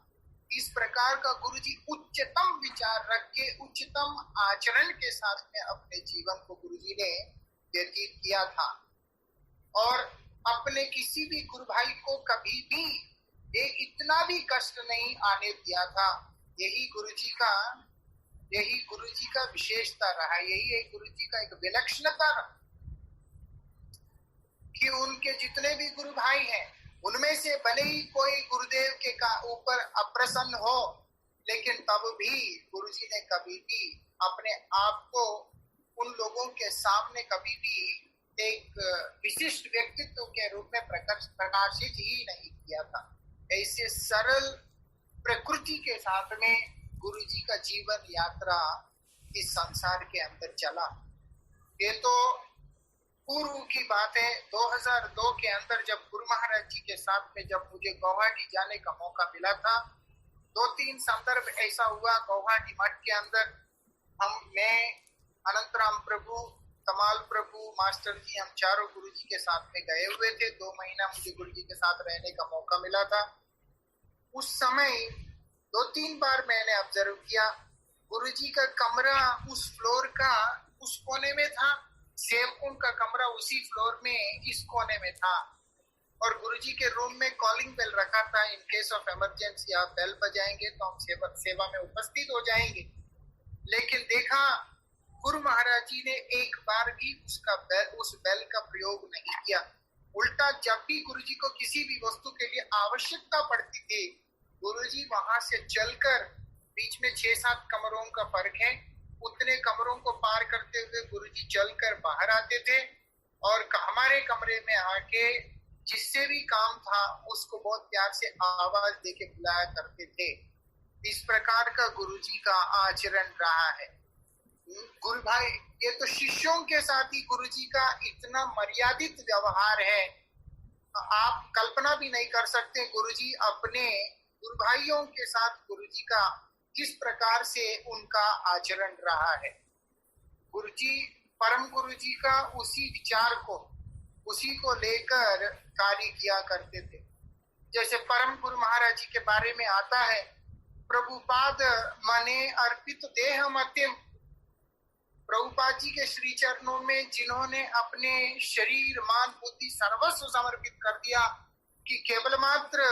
इस प्रकार का गुरुजी उच्चतम विचार रख के उच्चतम आचरण के साथ में अपने जीवन को गुरुजी ने व्यतीत किया था और अपने किसी भी गुरु भाई को कभी भी ये इतना भी कष्ट नहीं आने दिया था। यही गुरुजी का विशेषता रहा, यही एक गुरुजी का एक विलक्षणता रहा कि उनके जितने भी गुरु भाई हैं उनमें से भले ही कोई गुरुदेव के ऊपर अप्रसन्न हो, लेकिन तब भी गुरुजी ने कभी भी अपने आप को उन लोगों के सामने कभी भी एक विशिष्ट व्यक्तित्व के रूप में प्रकाशित ही नहीं किया था। ऐसे सरल प्रकृति के साथ में गुरुजी का जीवन यात्रा इस संसार के अंदर चला। ये तो पूर्व की बात है। 2002 के अंदर जब गुरु महाराज जी के साथ में जब मुझे गुवाहाटी जाने का मौका मिला था, 2-3 संदर्भ ऐसा हुआ गुवाहाटी मठ के अंदर। मैं अनंतराम प्रभु, कमाल प्रभु, मास्टर जी, हम चारों गुरु जी के साथ में गए हुए थे। 2 महीना मुझे गुरु जी के साथ रहने का मौका मिला था। उस समय 2-3 बार मैंने ऑब्जर्व किया, गुरु जी का कमरा उस फ्लोर का उस कोने में था, सेवकों का कमरा उसी फ्लोर में इस कोने में था और गुरुजी के रूम में कॉलिंग बेल रखा था। इन केस ऑफ इमरजेंसी आप बेल बजाएंगे तो हम सेवा में उपस्थित हो जाएंगे। लेकिन देखा गुरु महाराज जी ने एक बार भी उस बेल का प्रयोग नहीं किया। उल्टा जब भी गुरुजी को किसी भी वस्तु के लिए आवश्यकता पड़ती थी, गुरुजी वहां से चलकर, बीच में 6-7 कमरों का फर्क है, उतने कमरों को पार करते हुए गुरुजी चलकर बाहर आते थे और हमारे कमरे में आके जिससे भी काम था उसको बहुत प्यार से आवाज देके बुलाया करते थे। इस प्रकार का गुरुजी का आचरण रहा है। गुरु भाई, ये तो शिष्यों के साथ ही गुरुजी का इतना मर्यादित व्यवहार है, आप कल्पना भी नहीं कर सकते। गुरुजी अपने गुरु भाइयों के साथ गुरुजी का किस प्रकार से उनका आचरण रहा है। गुरुजी, परम गुरुजी का उसी विचार को, उसी को लेकर कार्य किया करते थे। जैसे परम गुरु महाराज जी के बारे में आता है, प्रभुपाद मने अर्पित देह मतिम, प्रभुपाद जी के श्री चरणों में जिन्होंने अपने शरीर, मान, बुद्धि सर्वस्व समर्पित कर दिया कि केवल मात्र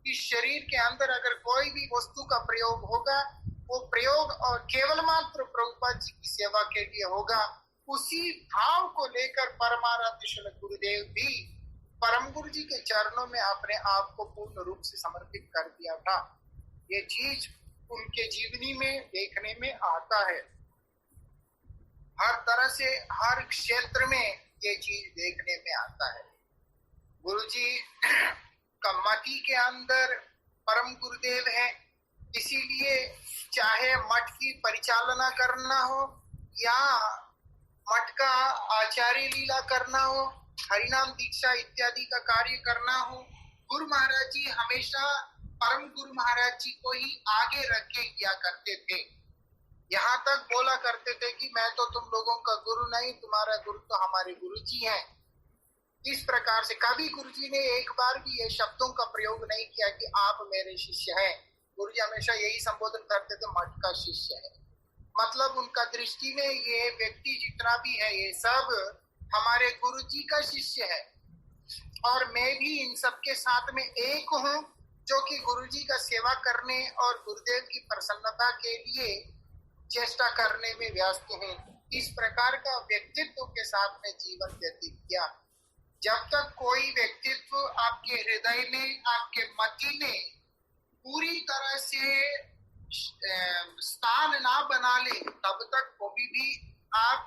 इस शरीर के अंदर अगर कोई भी वस्तु का प्रयोग होगा, वो प्रयोग और केवल मात्र प्रभुपाद जी की सेवा के लिए होगा। उसी भाव को लेकर परमाराध्य श्री गुरुदेव भी परम गुरु जी के चरणों में अपने आप को पूर्ण रूप से समर्पित कर दिया था। ये चीज उनके जीवनी में देखने में आता है। हर तरह से हर क्षेत्र में ये चीज देखने में आता है। गुरु जी का मति के अंदर परम गुरुदेव है, इसीलिए चाहे मठ की परिचालना करना हो या मठ का आचार्य लीला करना हो, हरिनाम दीक्षा इत्यादि का कार्य करना हो, गुरु महाराज जी हमेशा परम गुरु महाराज जी को ही आगे रख के किया करते थे। यहाँ तक बोला करते थे कि मैं तो तुम लोगों का गुरु नहीं, तुम्हारा गुरु तो हमारे गुरु जी हैं। इस प्रकार से कभी गुरु जी ने एक बार भी ये शब्दों का प्रयोग नहीं किया कि आप मेरे शिष्य हैं। गुरु जी हमेशा यही संबोधन करते थे, मठ का शिष्य है। मतलब उनका दृष्टि में ये व्यक्ति जितना भी है ये सब हमारे गुरु जी का शिष्य है, और मैं भी इन सब के साथ में एक हूँ जो कि गुरु जी का सेवा करने और गुरुदेव की प्रसन्नता के लिए चेष्टा करने में व्यस्त हूँ। इस प्रकार का व्यक्तित्व के साथ में जीवन व्यतीत किया। जब तक कोई व्यक्तित्व आपके हृदय में, आपके मति में पूरी तरह से स्थान ना बना ले, तब तक कभी भी आप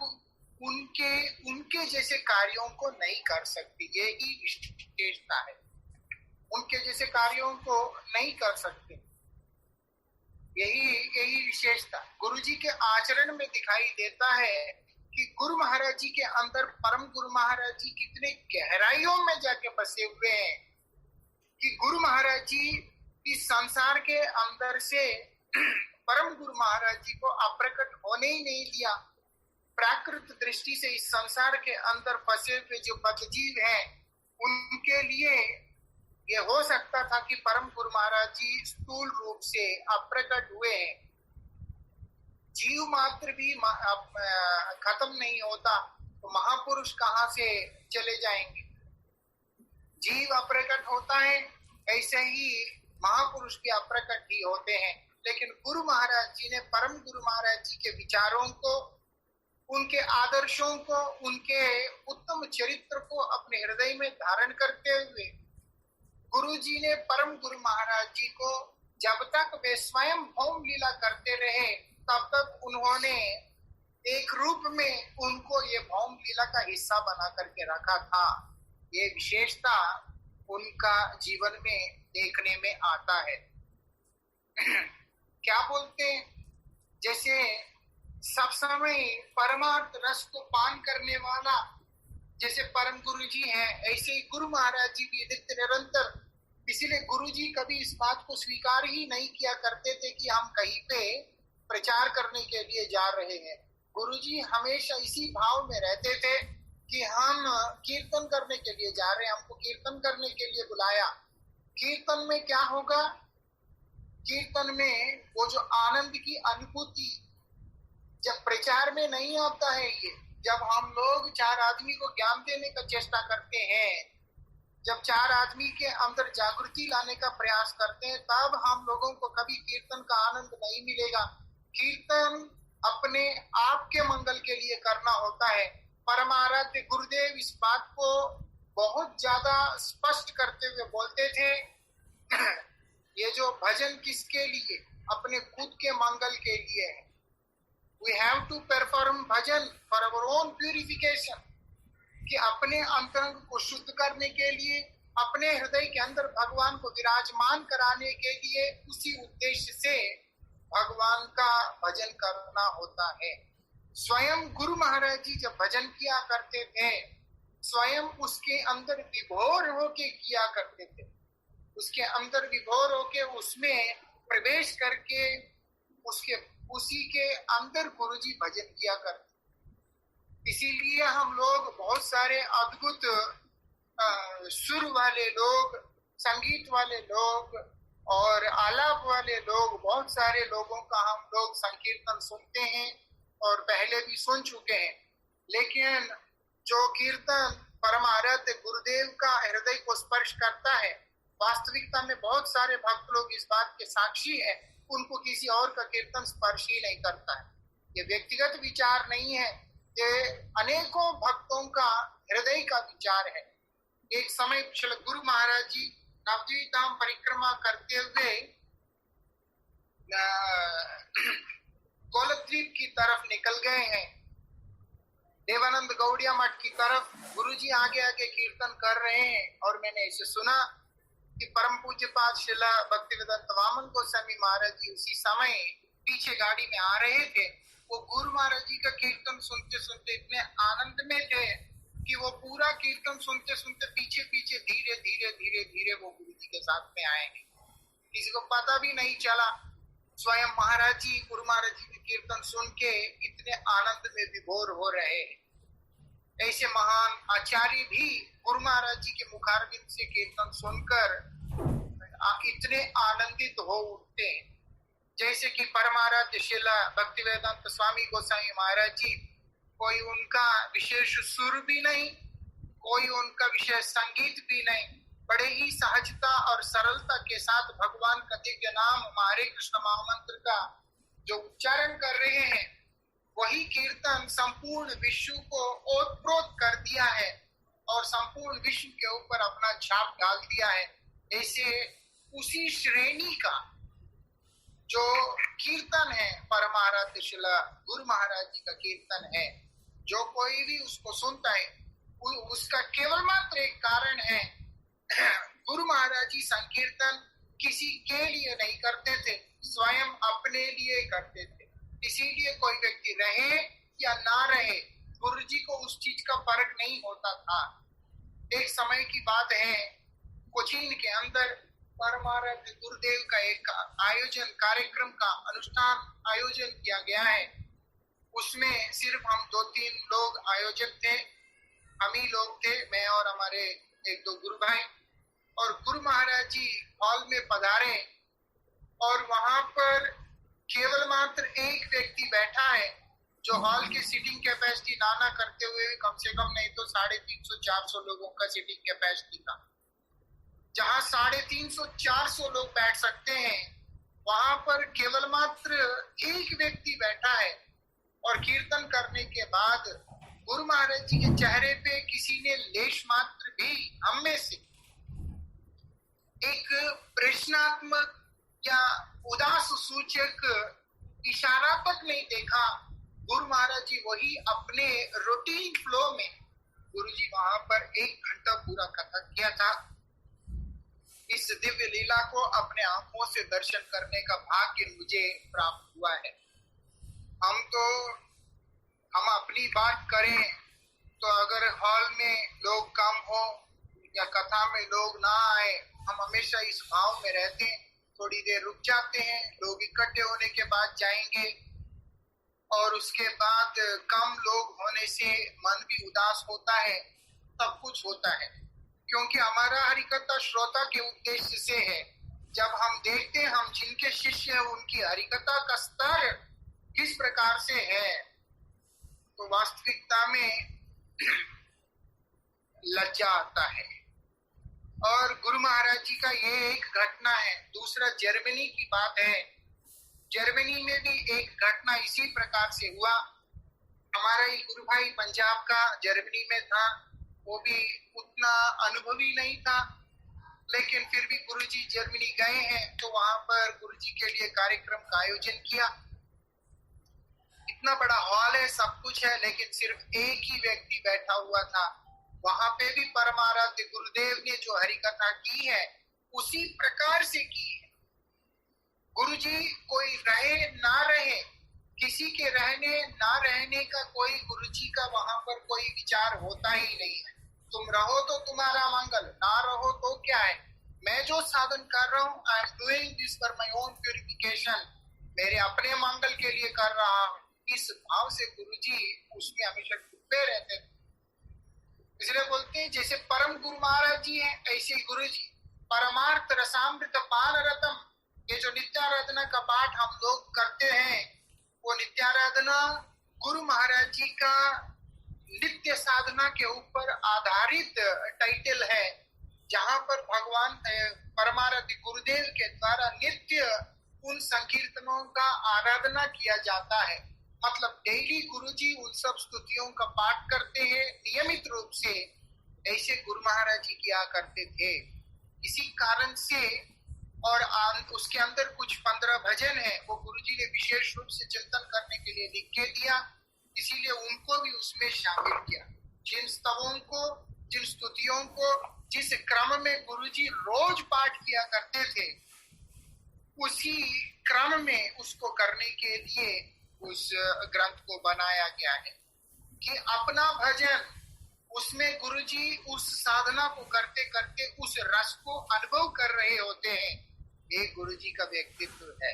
उनके जैसे कार्यों को नहीं कर सकते। यही विशेषता है, उनके जैसे कार्यों को नहीं कर सकते। यही विशेषता गुरु जी के आचरण में दिखाई देता है कि गुरु महाराज जी के अंदर परम गुरु महाराज जी कितने गहराइयों में जाके बसे हुए हैं कि गुरु महाराज जी इस संसार के अंदर से परम गुरु महाराज जी को अप्रकट होने ही नहीं दिया। प्राकृत दृष्टि से इस संसार के अंदर फंसे हुए जो बद्धजीव हैं उनके लिए ये हो सकता था कि परम गुरु महाराज जी स्थूल रूप से अप्रकट हुए हैं। जीव मात्र भी खत्म नहीं होता तो महापुरुष कहाँ से चले जाएंगे। जीव अप्रकट होता है, ऐसे ही महापुरुष भी अप्रकट ही होते हैं। लेकिन गुरु महाराज जी ने परम गुरु महाराज जी के विचारों को, उनके आदर्शों को, उनके उत्तम चरित्र को अपने हृदय में धारण करते हुए गुरु जी ने परम गुरु महाराज जी को जब तक वे स्वयं भौम लीला करते रहे तब तक उन्होंने एक रूप में उनको ये भौम लीला का हिस्सा बना करके रखा था। ये विशेषता उनका जीवन में देखने में आता है। क्या बोलते हैं, जैसे सब समय परमार्थ रस को पान करने वाला जैसे परम गुरु जी हैं, ऐसे ही गुरु महाराज जी भी नित्य निरंतर। इसीलिए गुरु जी कभी इस बात को स्वीकार ही नहीं किया करते थे कि हम कहीं पे प्रचार करने के लिए जा रहे हैं। गुरु जी हमेशा इसी भाव में रहते थे कि हम कीर्तन करने के लिए जा रहे हैं, हमको कीर्तन करने के लिए बुलाया। कीर्तन में क्या होगा, कीर्तन में वो जो आनंद की अनुभूति जब प्रचार में नहीं आता है, ये जब हम लोग चार आदमी को ज्ञान देने का चेष्टा करते हैं, जब चार आदमी के अंदर जागृति लाने का प्रयास करते हैं, तब हम लोगों को कभी कीर्तन का आनंद नहीं मिलेगा। कीर्तन अपने आप के मंगल के लिए करना होता है। परमाराध्य गुरुदेव इस बात को बहुत ज्यादा स्पष्ट करते हुए बोलते थे ये जो भजन किसके लिए, अपने खुद के मंगल के लिए है। We have to perform bhajan for our own purification, कि अपने अंतरंग को शुद्ध करने के लिए, अपने हृदय के अंदर भगवान को विराजमान कराने के लिए, उसी उद्देश्य से भगवान का भजन करना होता है। स्वयं गुरु महाराज जी जब भजन किया करते थे, स्वयं उसके अंदर विभोर होके किया करते थे, उसके अंदर विभोर होके उसमें प्रवेश करके उसी के अंदर गुरुजी भजन किया करते। इसीलिए हम लोग बहुत सारे अद्भुत सुर वाले लोग, संगीत वाले लोग और आलाप वाले लोग, बहुत सारे लोगों का हम लोग संकीर्तन सुनते हैं और पहले भी सुन चुके हैं। लेकिन जो कीर्तन परमाराध्य गुरुदेव का हृदय को स्पर्श करता है, वास्तविकता में बहुत सारे भक्त लोग इस बात के साक्षी हैं, उनको किसी और का कीर्तन स्पर्श ही नहीं करता है। ये व्यक्तिगत विचार नहीं है, ये अनेकों भक्तों का हृदय का विचार है। एक समय श्री गुरु महाराज जी नवद्वीप धाम परिक्रमा करते हुए कोलद्वीप की तरफ निकल गए हैं। देवानंद गौड़िया मठ की तरफ गुरुजी आगे आगे कीर्तन कर रहे हैं और मैंने इसे सुना कि परम पूज्य पाद शिला भक्तिवेदांत वामन गोस्वामी महाराज जी उसी समय पीछे गाड़ी में आ रहे थे। वो गुरु महाराज जी का कीर्तन सुनते सुनते इतने आनंद में थे कि वो पूरा कीर्तन सुनते सुनते पीछे पीछे धीरे धीरे धीरे धीरे वो गुरु जी के साथ में आए हैं। किसी को पता भी नहीं चला। स्वयं महाराज जी गुरु महाराज जी के कीर्तन सुन के इतने आनंद में विभोर हो रहे हैं। ऐसे महान आचार्य भी गुरु महाराज जी के मुखारबिंद से कीर्तन सुनकर इतने आनंदित हो उठते हैं। जैसे कि परमाराध्य शिला भक्तिवेदांत स्वामी गोसाई महाराज जी, कोई उनका विशेष सुर भी नहीं, कोई उनका विशेष संगीत भी नहीं, बड़े ही सहजता और सरलता के साथ भगवान कथे के नाम हरे कृष्ण महामंत्र का जो उच्चारण कर रहे हैं, वही कीर्तन संपूर्ण विश्व को ओतप्रोत कर दिया है और संपूर्ण विश्व के ऊपर अपना छाप डाल दिया है। ऐसे उसी श्रेणी का जो कीर्तन है परमाराध्य शिला गुरु महाराज जी का कीर्तन है, जो कोई भी उसको सुनता है उसका केवल मात्र एक कारण है, गुरु महाराज जी संकीर्तन किसी के लिए नहीं करते थे, स्वयं अपने लिए करते थे। इसीलिए कोई व्यक्ति रहे या ना रहे, गुरु जी को उस चीज का फर्क नहीं होता था। एक समय की बात है, कोचीन के अंदर परमाराध्य गुरुदेव का एक आयोजन कार्यक्रम का अनुष्ठान आयोजन किया गया है। उसमें सिर्फ हम 2-3 लोग आयोजक थे, हम ही लोग थे, मैं और हमारे 1-2 गुरु भाई। और गुरु महाराज जी हॉल में पधारे और वहां पर केवल मात्र एक व्यक्ति बैठा है जो हॉल की सीटिंग कैपेसिटी ना करते हुए कम से कम नहीं तो 350-400 लोगों का सीटिंग कैपेसिटी था। जहां 350-400 लोग बैठ सकते हैं, वहां पर केवल मात्र एक व्यक्ति बैठा है। और कीर्तन करने के बाद गुरु महाराज जी के चेहरे पे किसी ने लेश मात्र भी हम में से एक प्रश्नात्मक या उदास सूचक इशारा तक नहीं देखा। गुरु महाराज जी वही अपने रूटीन फ्लो में, गुरु जी वहां पर 1 घंटा पूरा कथा किया था। इस दिव्य लीला को अपने आंखों से दर्शन करने का भाग्य मुझे प्राप्त हुआ है। हम अपनी बात करें तो अगर हॉल में लोग कम हो या कथा में लोग ना आए, हम हमेशा इस भाव में रहते हैं, थोड़ी देर रुक जाते हैं, लोग इकट्ठे होने के बाद जाएंगे। और उसके बाद कम लोग होने से मन भी उदास होता है, सब कुछ होता है, क्योंकि हमारा हरिकथा श्रोता के उद्देश्य से है। जब हम देखते हैं हम जिनके शिष्य हैं उनकी हरिकथा का स्तर किस प्रकार से है, तो वास्तविकता में लज्जा आता है। और गुरु महाराज जी का ये एक घटना है। दूसरा जर्मनी की बात है। जर्मनी में भी एक घटना इसी प्रकार से हुआ। हमारा ही गुरु भाई पंजाब का जर्मनी में था, वो भी उतना अनुभवी नहीं था, लेकिन फिर भी गुरुजी जर्मनी गए हैं तो वहां पर गुरुजी के लिए कार्यक्रम का आयोजन किया। इतना बड़ा हॉल है, सब कुछ है, लेकिन सिर्फ एक ही व्यक्ति बैठा हुआ था। वहां पे भी परमाराध्य गुरुदेव ने जो हरिकथा की है उसी प्रकार से की है। गुरुजी कोई रहे ना रहे, किसी के रहने ना रहने का कोई गुरुजी का वहां पर कोई विचार होता ही नहीं है। तुम रहो तो तुम्हारा मंगल, ना रहो तो क्या है। मैं जो साधन कर रहा हूँ, I am doing this for my own purification, मेरे अपने मंगल के लिए कर रहा हूँ। इस भाव से गुरुजी उसमें हमेशा डूबे रहते थे। इसलिए बोलते हैं जैसे परम गुरु महाराज जी हैं, ऐसे गुरुजी परमार्थ रसामृत पान रतम। ये जो नित्याराधना का पाठ हम लोग करते हैं, वो नित्याराधना गुरु महाराज जी का नित्य साधना के ऊपर आधारित टाइटल है, जहां पर भगवान परमाराध्य गुरुदेव के द्वारा नित्य उन संकीर्तनों का आराधना किया जाता है। मतलब डेली गुरुजी उन सब स्तुतियों का पाठ करते हैं नियमित रूप से, ऐसे गुरु महाराज जी किया करते थे। इसी कारण से और उसके अंदर कुछ 15 भजन है, वो गुरुजी ने विशेष रूप से चिंतन करने के लिए लिख के दिया। इसीलिए उनको भी उसमें शामिल किया। जिन स्तवों को, जिन स्तुतियों को, जिस क्रम में गुरुजी रोज पाठ किया करते थे, उसी क्रम में उसको करने के लिए उस ग्रंथ को बनाया गया है कि अपना भजन, उसमें गुरुजी उस साधना को करते करते उस रस को अनुभव कर रहे होते हैं। ये गुरुजी का व्यक्तित्व है।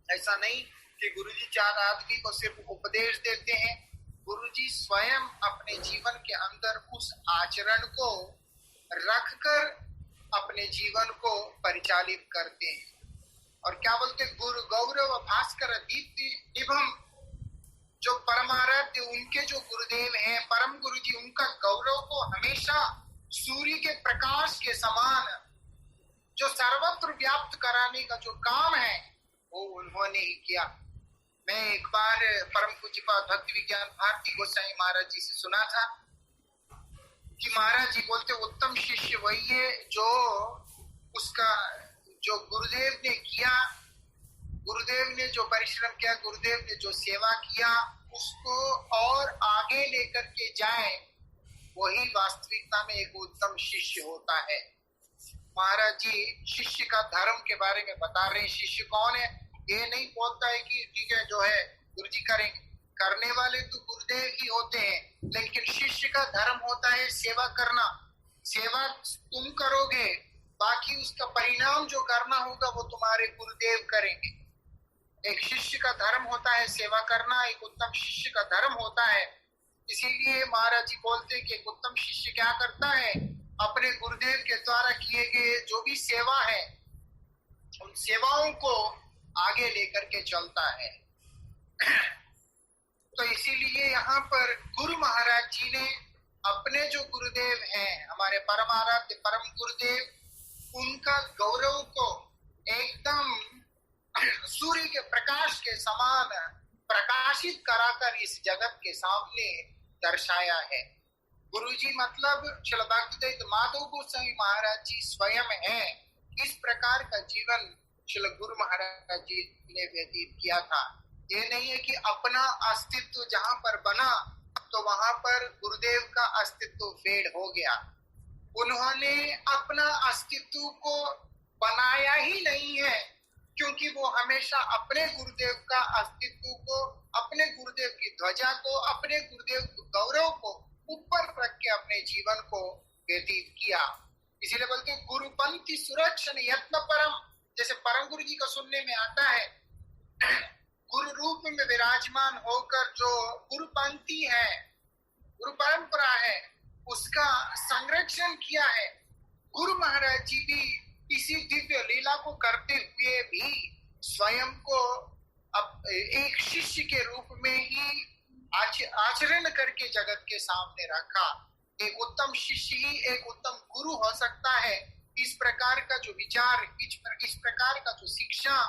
ऐसा नहीं कि गुरुजी चार आदमी को सिर्फ उपदेश देते हैं। गुरुजी स्वयं अपने जीवन के अंदर उस आचरण को रखकर अपने जीवन को परिचालित करते हैं। और क्या बोलते, गुरु गौरव भास्कर दीप्ति निभम, जो परमाराध्य उनके जो गुरुदेव हैं, परम गुरुजी, उनका गौरव को हमेशा सूर्य के प्रकाश के समान जो सर्वत्र व्याप्त कराने का जो काम है वो उन्होंने ही किया। मैं एक बार परम पूज्यपाद भक्ति विज्ञान भारती गोसाई महाराज जी से सुना था कि महाराज जी बोलते, उत्तम शिष्य वही है जो उसका जो गुरुदेव ने किया, गुरुदेव ने जो परिश्रम किया, गुरुदेव ने जो सेवा किया, उसको और आगे लेकर के जाए, वही वास्तविकता में एक उत्तम शिष्य होता है। महाराज जी शिष्य का धर्म के बारे में बता रहे हैं। शिष्य कौन है? ये नहीं बोलता है कि ठीक है जो है गुरुजी करेंगे, करने वाले तो गुरुदेव ही होते हैं, लेकिन शिष्य का धर्म होता है सेवा करना। सेवा तुम करोगे, बाकी उसका परिणाम जो करना होगा वो तुम्हारे गुरुदेव करेंगे। एक शिष्य का धर्म होता है सेवा करना, एक उत्तम शिष्य का धर्म होता है। इसीलिए महाराज जी बोलते हैं कि एक उत्तम शिष्य क्या करता है, अपने गुरुदेव के द्वारा किए गए जो भी सेवा है, उन सेवाओं को आगे लेकर के चलता है। तो इसीलिए यहाँ पर गुरु महाराज जी ने अपने जो गुरुदेव हैं, हमारे परमाराध्य परम गुरुदेव, उनका गौरव को एकदम सूर्य के प्रकाश के समान प्रकाशित कराकर इस जगत के सामने दर्शाया है। गुरुजी मतलब श्री भक्तिवेदांत माधव गोसाई महाराज जी स्वयं हैं। इस प्रकार का जीवन श्री गुरु महाराज जी ने व्यतीत किया था। ये नहीं है कि अपना अस्तित्व जहां पर बना तो वहां पर गुरुदेव का अस्तित्व फेड हो गया। उन्होंने अपना अस्तित्व को बनाया ही नहीं है, क्योंकि वो हमेशा अपने गुरुदेव का अस्तित्व को, अपने गुरुदेव की ध्वजा को, अपने गुरुदेव के गौरव को ऊपर रख के अपने जीवन को व्यतीत किया। इसीलिए बोलते हैं गुरुपंथी सुरक्षण यत्न परम। जैसे परम गुरु जी का सुनने में आता है, गुरु रूप में विराजमान होकर जो गुरुपंथी है, गुरु परंपरा है, उसका संरक्षण किया है। गुरु महाराज जी भी इसी दिव्य लीला को करते हुए भी स्वयं को अब एक शिष्य के रूप में ही आचरण करके जगत के सामने रखा। एक उत्तम शिष्य ही एक उत्तम गुरु हो सकता है। इस प्रकार का जो विचार, इस प्रकार का जो शिक्षा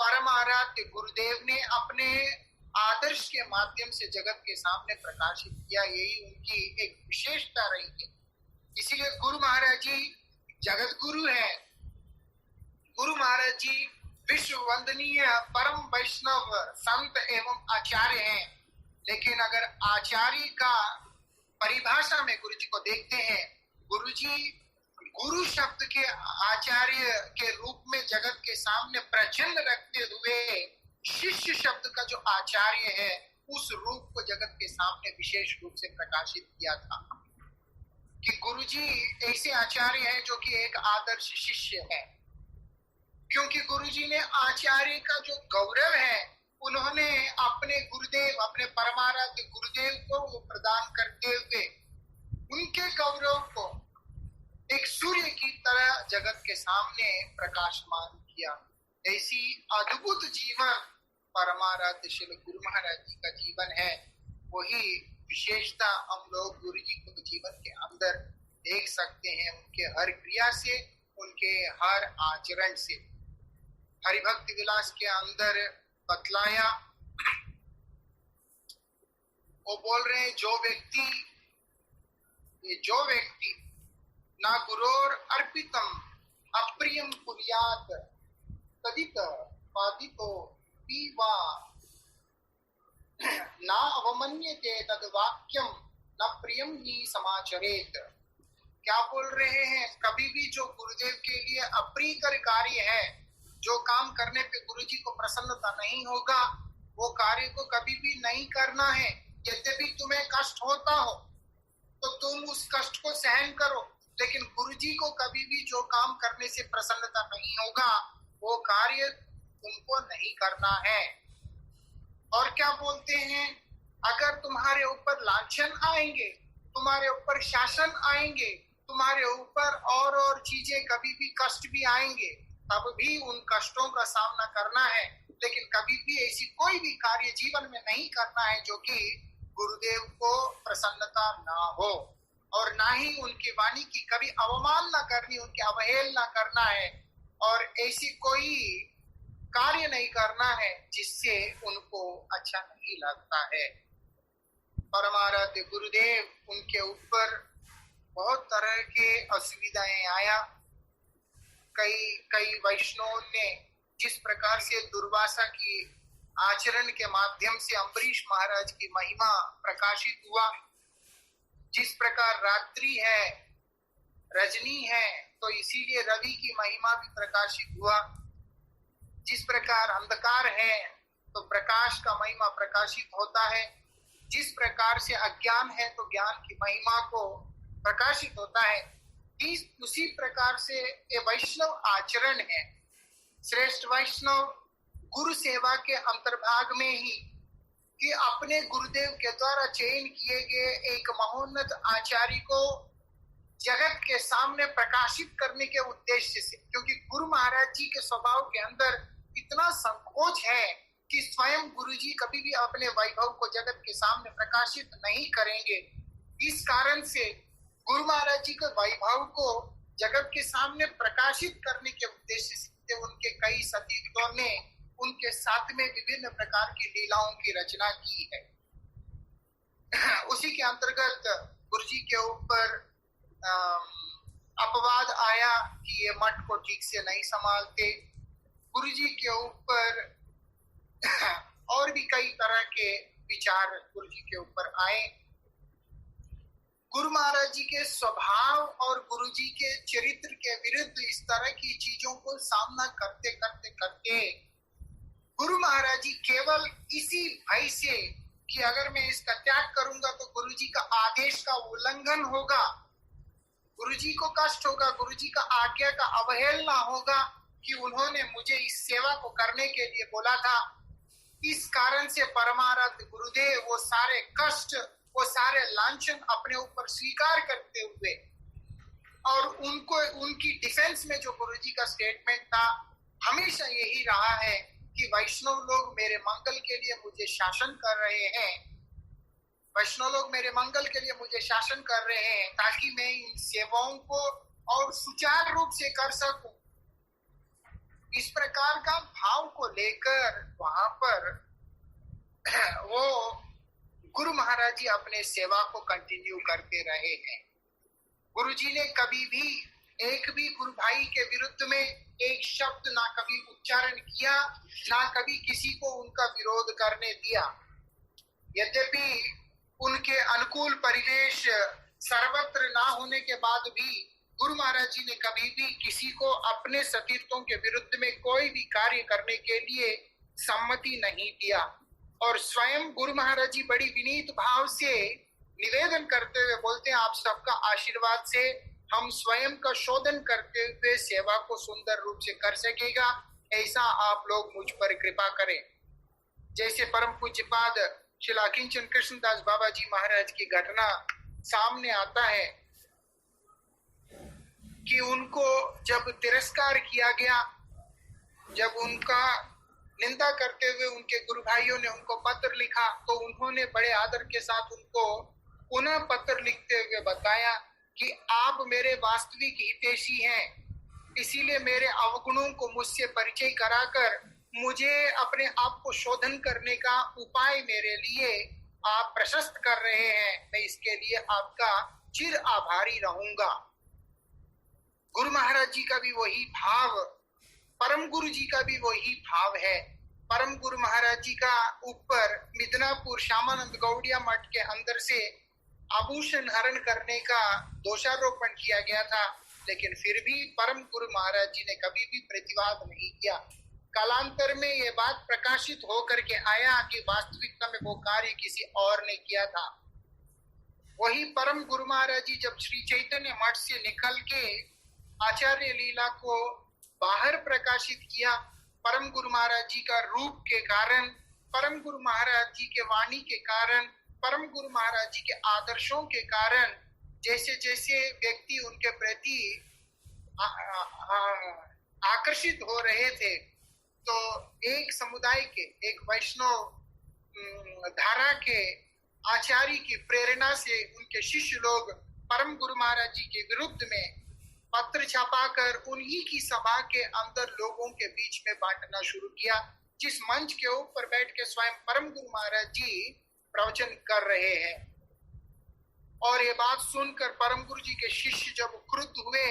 परम आराध्य गुरुदेव ने अपने आदर्श के माध्यम से जगत के सामने प्रकाशित किया, यही उनकी एक विशेषता रही है। इसीलिए गुरु महाराज जी जगत गुरु है। गुरु महाराज जी विश्व वंदनीय परम वैष्णव संत एवं आचार्य हैं। लेकिन अगर आचार्य का परिभाषा में गुरु जी को देखते हैं, गुरु जी गुरु शब्द के आचार्य के रूप में जगत के सामने प्रचंड रखते हुए शिष्य शब्द का जो आचार्य है उस रूप को जगत के सामने विशेष रूप से प्रकाशित किया था कि गुरुजी ऐसे आचार्य हैं जो कि एक आदर्श शिष्य है। क्योंकि गुरुजी ने आचार्य का जो गौरव है उन्होंने अपने गुरुदेव, अपने परमाराध्य गुरुदेव को वो प्रदान करते हुए उनके गौरव को एक सूर्य की तरह जगत के सामने प्रकाशमान किया। ऐसी अद्भुत जीवन परमाराध्य श्री गुरु महाराज जी का जीवन है। वही विशेषता हम लोग गुरु जी को जीवन के अंदर देख सकते हैं, उनके हर क्रिया से, उनके हर आचरण से। हरिभक्ति विलास के अंदर बतलाया, वो बोल रहे हैं जो व्यक्ति ना गुरोर अर्पितम अप्रियम कुर्यात तदित पादितो पीवा ना अवमन्यते तद वाक्यम न प्रियम ही समाचरेत। क्या बोल रहे हैं? कभी भी जो गुरुदेव के लिए अप्रियकर कार्य है, जो काम करने पे गुरुजी को प्रसन्नता नहीं होगा, वो कार्य को कभी भी नहीं करना है। यद्यपि तुम्हें कष्ट होता हो तो तुम उस कष्ट को सहन करो, लेकिन गुरुजी को कभी भी जो काम करने से प्रसन्नता नहीं होगा, वो कार्य तुमको नहीं करना है। और क्या बोलते हैं? अगर तुम्हारे ऊपर लांछन आएंगे, तुम्हारे ऊपर शासन आएंगे, तुम्हारे ऊपर और चीजें कभी भी कष्ट भी आएंगे, तब भी उन कष्टों का सामना करना है, लेकिन कभी भी ऐसी कोई भी कार्य जीवन में नहीं करना है जो कि गुरुदेव को प्रसन्नता ना हो, और ना ही उनकी वाणी की कभी अवमानना करनी, उनकी अवहेलना करना है, और ऐसी कोई कार्य नहीं करना है जिससे उनको अच्छा नहीं लगता है। परमाराध्य गुरुदेव उनके ऊपर बहुत तरह के असुविधाएं आया। कई वैष्णवों ने जिस प्रकार से दुर्वासा की आचरण के माध्यम से अम्बरीश महाराज की महिमा प्रकाशित हुआ, जिस प्रकार रात्रि है, रजनी है, तो इसीलिए रवि की महिमा भी प्रकाशित हुआ, जिस प्रकार अंधकार है तो प्रकाश का महिमा प्रकाशित होता है, जिस प्रकार से अज्ञान है तो ज्ञान की महिमा को प्रकाशित होता है, उसी प्रकार से ये वैष्णव आचरण है। श्रेष्ठ वैष्णव गुरु सेवा के अंतर्भाग में ही कि अपने गुरुदेव के द्वारा चयन किए गए एक महोन्नत आचार्य को जगत के सामने प्रकाशित करने के उद्देश्य से, क्योंकि गुरु महाराज जी के स्वभाव के अंदर इतना संकोच है कि स्वयं गुरुजी कभी भी अपने वैभव को जगत के सामने प्रकाशित नहीं करेंगे। इस कारण से गुरु महाराज जी के वैभव को जगत के सामने प्रकाशित करने के उद्देश्य से उनके कई सतीर्थों ने उनके साथ में विभिन्न प्रकार की लीलाओं की रचना की है। उसी के अंतर्गत गुरुजी के ऊपर अपवाद आया कि ये मठ को ठीक से नहीं संभालते। गुरुजी के ऊपर और भी कई तरह के विचार गुरुजी के ऊपर आए। गुरु महाराज जी के स्वभाव और गुरुजी के चरित्र के विरुद्ध इस तरह की चीजों को सामना करते करते करते गुरु महाराज जी केवल इसी भय से कि अगर मैं इसका त्याग करूंगा तो गुरुजी का आदेश का उल्लंघन होगा, गुरुजी को कष्ट होगा, गुरुजी का आज्ञा का अवहेलना होगा कि उन्होंने मुझे इस सेवा को करने के लिए बोला था। इस कारण से परमाराध्य गुरुदेव वो सारे कष्ट, वो सारे लांछन अपने ऊपर स्वीकार करते हुए, और उनको उनकी डिफेंस में जो गुरुजी का स्टेटमेंट था हमेशा यही रहा है कि वैष्णव लोग मेरे मंगल के लिए मुझे शासन कर रहे हैं, वैष्णव लोग मेरे मंगल के लिए मुझे शासन कर रहे हैं ताकि मैं इन सेवाओं को और सुचारू रूप से कर सकूं। इस प्रकार का भाव को लेकर वहां पर वो गुरु महाराज जी अपने सेवा को कंटिन्यू करते रहे हैं। गुरुजी ने कभी भी एक भी गुरु भाई के विरुद्ध में एक शब्द ना कभी उच्चारण किया, ना कभी किसी को उनका विरोध करने दिया। यद्यपि उनके अनुकूल परिवेश सर्वत्र ना होने के बाद भी गुरु महाराज जी ने कभी भी किसी को अपने सतीर्थों के विरुद्ध में कोई भी कार्य करने के लिए सम्मति नहीं दिया, और स्वयं गुरु महाराज जी बड़ी विनीत भाव से निवेदन करते हुए बोलते हैं, आप सबका आशीर्वाद से हम स्वयं का शोधन करते हुए सेवा को सुंदर रूप से कर सकेगा, ऐसा आप लोग मुझ पर कृपा करें। जैसे परम पूज्यपाद श्री अकिंचन कृष्णदास बाबा जी महाराज की घटना सामने आता है कि उनको जब तिरस्कार किया गया, जब उनका निंदा करते हुए उनके गुरु भाइयों ने उनको पत्र लिखा, तो उन्होंने बड़े आदर के साथ उनको पुनः पत्र लिखते हुए बताया कि आप मेरे वास्तविक हितैषी हैं, इसीलिए मेरे अवगुणों को मुझसे परिचय कराकर मुझे अपने आप को शोधन करने का उपाय मेरे लिए आप प्रशस्त कर रहे हैं। मैं इसके लिए आपका चिर आभारी रहूंगा। गुरु महाराज जी का भी वही भाव, परम गुरु जी का भी वही भाव है परम गुरु महाराज जी का ऊपर मिदनापुर श्यामानंद गौड़िया मठ के अंदर से आभूषण हरण करने का दोषारोपण किया गया था, लेकिन फिर भी परम गुरु महाराज जी ने कभी भी प्रतिवाद नहीं किया। कालांतर में यह बात प्रकाशित होकर के आया कि वास्तविकता में वो कार्य किसी और ने किया था। वही परम गुरु महाराज जी जब श्री चैतन्य मठ से निकल के आचार्य लीला को बाहर प्रकाशित किया, परम गुरु महाराज जी का रूप के कारण, परम गुरु महाराज जी के वाणी के कारण, परम गुरु महाराज जी के आदर्शों के कारण जैसे जैसे व्यक्ति उनके प्रति आकर्षित हो रहे थे, तो एक समुदाय के, एक वैष्णव धारा के आचार्य की प्रेरणा से उनके शिष्य लोग परम गुरु महाराज जी के विरुद्ध में पत्र छापाकर उन्हीं की सभा के अंदर लोगों के बीच में बांटना शुरू किया, जिस मंच के ऊपर बैठ के स्वयं परम गुरु महाराज जी प्रवचन कर रहे हैं। और ये बात सुनकर परम गुरु जी के शिष्य जब क्रुद्ध हुए,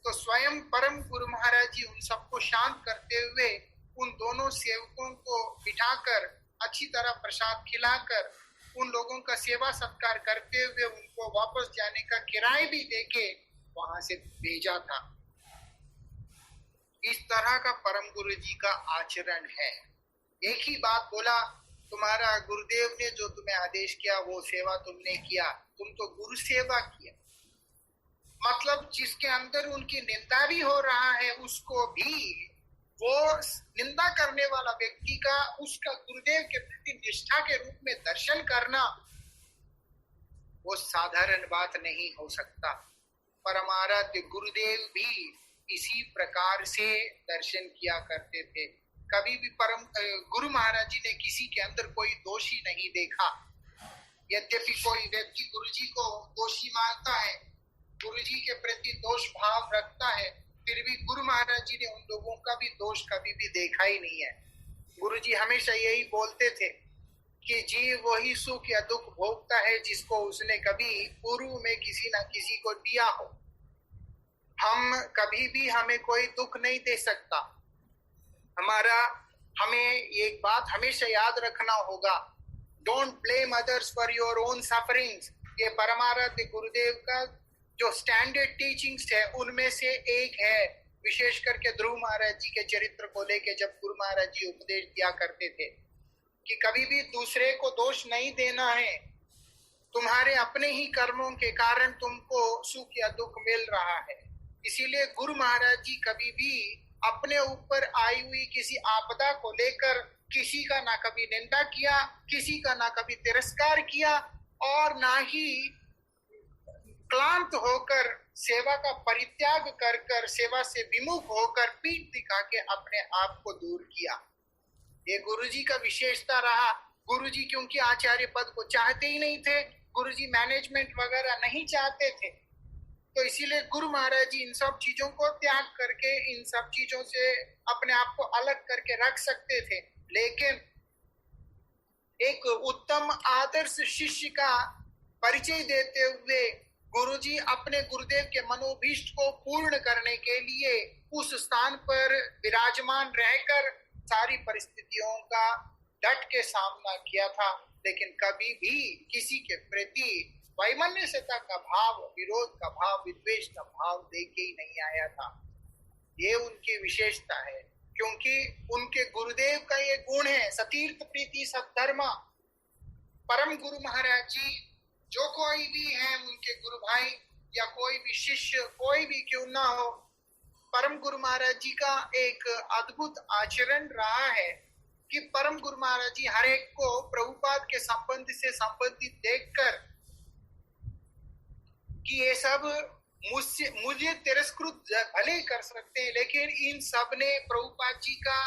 तो स्वयं परम गुरु महाराज जी उन सबको शांत करते हुए उन दोनों सेवकों को बिठाकर अच्छी तरह प्रसाद खिलाकर उन लोगों का सेवा सत्कार करते हुए उनको वापस जाने का किराया भी देके वहां से भेजा था। इस तरह का परम गुरु जी का आचरण है। एक ही बात बोला, तुम्हारा गुरुदेव ने जो तुम्हें आदेश किया वो सेवा तुमने किया, तुम तो गुरु सेवा किया। मतलब जिसके अंदर उनकी निंदा भी हो रहा है, उसको भी वो निंदा करने वाला व्यक्ति का उसका गुरुदेव के प्रति निष्ठा के रूप में दर्शन करना, वो साधारण बात नहीं हो सकता। परमाराध्य गुरुदेव भी इसी प्रकार से दर्शन किया करते थे। कभी भी परम गुरु महाराज जी ने किसी के अंदर कोई दोषी नहीं देखा। यद्यपि कोई व्यक्ति गुरु जी को दोषी मानता है, गुरु जी के प्रति दोष भाव रखता है, फिर भी गुरु महाराज जी ने उन लोगों का भी दोष कभी भी देखा ही नहीं है। गुरु जी हमेशा यही बोलते थे कि जीव वही सुख या दुख भोगता है जिसको उसने कभी पूर्व में किसी ना किसी को दिया हो। हम कभी भी, हमें कोई दुख नहीं दे सकता। हमें एक बात हमेशा याद रखना होगा, don't blame others for your own sufferings. ये परमाराध्य गुरुदेव का जो स्टैंडर्ड टीचिंग्स है उनमें से एक है। विशेष करके ध्रुव महाराज जी के चरित्र को लेके जब गुरु महाराज जी उपदेश दिया करते थे कि कभी भी दूसरे को दोष नहीं देना है, तुम्हारे अपने ही कर्मों के कारण तुमको सुख या दुख मिल रहा है। इसीलिए गुरु महाराज जी कभी भी अपने ऊपर आई हुई किसी आपदा को लेकर किसी का ना कभी निंदा किया, किसी का ना कभी तिरस्कार किया, और ना ही क्लांत होकर सेवा का परित्याग कर कर सेवा से विमुख होकर पीठ दिखा के अपने आप को दूर किया। ये गुरुजी का विशेषता रहा। गुरुजी क्योंकि आचार्य पद को चाहते ही नहीं थे, गुरुजी मैनेजमेंट वगैरह नहीं चाहते थे, तो इसीलिए गुरु महाराज जी इन सब चीजों को त्याग करके इन सब चीजों से अपने आप को अलग करके रख सकते थे। लेकिन एक उत्तम आदर्श शिष्य का परिचय देते हुए गुरुजी अपने गुरुदेव के मनोभीष्ट को पूर्ण करने के लिए उस स्थान पर विराजमान रहकर सारी परिस्थितियों का डट के सामना किया था, लेकिन कभी भी किसी के प्रति वैमनस्यता का भाव, विरोध का भाव, विद्वेष का भाव देके ही नहीं आया था। ये उनकी विशेषता है, क्योंकि उनके गुरुदेव का ये गुण है, सतीर्थ प्रीति सद्धर्मा। परम गुरु महाराज जी जो कोई भी है, उनके गुरु भाई या कोई भी शिष्य, कोई भी क्यों ना हो, परम गुरु महाराज जी का एक अद्भुत आचरण रहा है कि परम गुरु महाराज जी हर एक को प्रभुपाद के संबंध से संबंधित देखकर कि ये सब मुझे तिरस्कृत भले कर सकते हैं, लेकिन इन सब ने प्रभुपाद जी का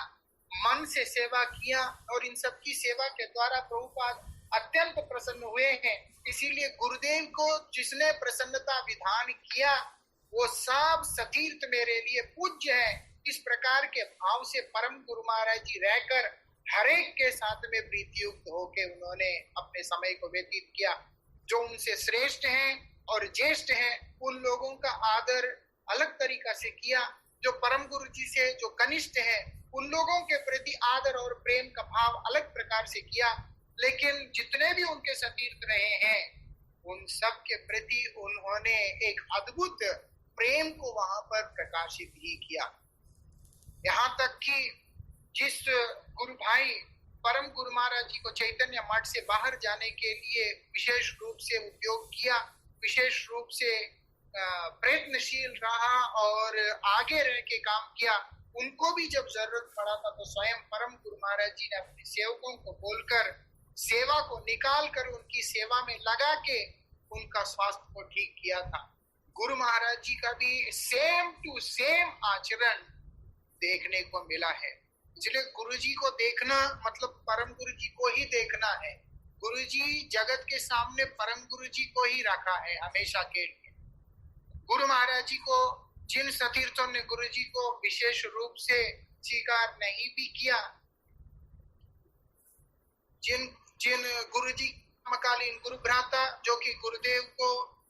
मन से सेवा किया और इन सब की सेवा के द्वारा प्रभुपाद अत्यंत प्रसन्न हुए हैं। इसीलिए गुरुदेव को जिसने प्रसन्नता विधान किया वो सब सतीर्थ मेरे लिए पूज्य है। इस प्रकार के भाव से परम गुरु महाराज जी रहकर हर एक के साथ में प्रीति युक्त होकर उन्होंने अपने समय को व्यतीत किया। जो उनसे श्रेष्ठ हैं और ज्येष्ठ हैं उन लोगों का आदर अलग तरीका से किया, जो परम गुरु जी से जो कनिष्ठ है उन लोगों के प्रति आदर और प्रेम का भाव अलग प्रकार से किया, लेकिन जितने भी उनके सतीर्थ रहे हैं उन सब के प्रति उन्होंने एक अद्भुत प्रेम को वहां पर प्रकाशित ही किया। यहाँ तक कि जिस गुरु भाई परम गुरु महाराज जी को चैतन्य मठ से बाहर जाने के लिए विशेष रूप से उपयोग किया, विशेष रूप से प्रयत्नशील रहा और आगे रह के काम किया, उनको भी जब जरूरत पड़ा था तो स्वयं परम गुरु महाराज जी ने अपने सेवकों को बोलकर सेवा को निकाल कर उनकी सेवा में लगा के उनका स्वास्थ्य को ठीक किया था। गुरु महाराज जी का भी सेम टू सेम आचरण देखने को मिला है। इसलिए गुरु जी को देखना मतलब परम गुरु जी को ही देखना है। गुरु जी जगत के सामने परम गुरु जी को ही रखा है हमेशा के लिए। गुरु महाराज जी को जिन सतीर्थों ने गुरु जी को विशेष रूप से स्वीकार नहीं भी किया, जिन गुरु जी समकालीन गुरु भ्राता जो कि गुरुदेव को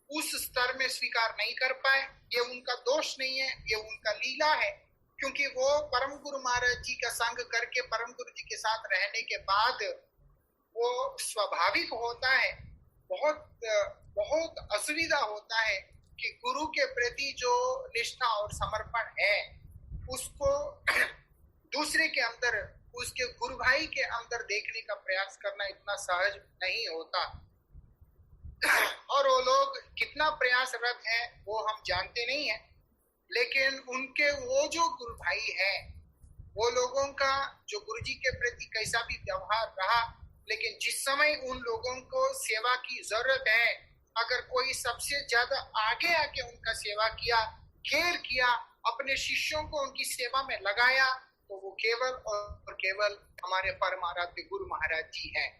उस स्तर में स्वीकार नहीं कर पाए, ये उनका दोष नहीं है, ये उनका लीला है, क्योंकि वो परम गुरु महाराज जी का संग करके परम गुरु जी के साथ रहने के बाद वो स्वाभाविक होता है, बहुत असुविधा होता है कि गुरु के प्रति जो निष्ठा और समर्पण है उसको दूसरे के अंदर, उसके गुरु भाई के अंदर देखने का प्रयास करना इतना सहज नहीं होता। और वो लोग कितना प्रयासरत है वो हम जानते नहीं है, लेकिन उनके वो जो गुरु भाई है वो लोगों का जो गुरु जी के प्रति कैसा भी व्यवहार रहा, लेकिन जिस समय उन लोगों को सेवा की जरूरत है, अगर कोई सबसे ज्यादा आगे आके उनका सेवा किया, केयर किया, अपने शिष्यों को उनकी सेवा में लगाया, तो वो केवल और केवल हमारे परम आराध्य गुरु महाराज जी हैं।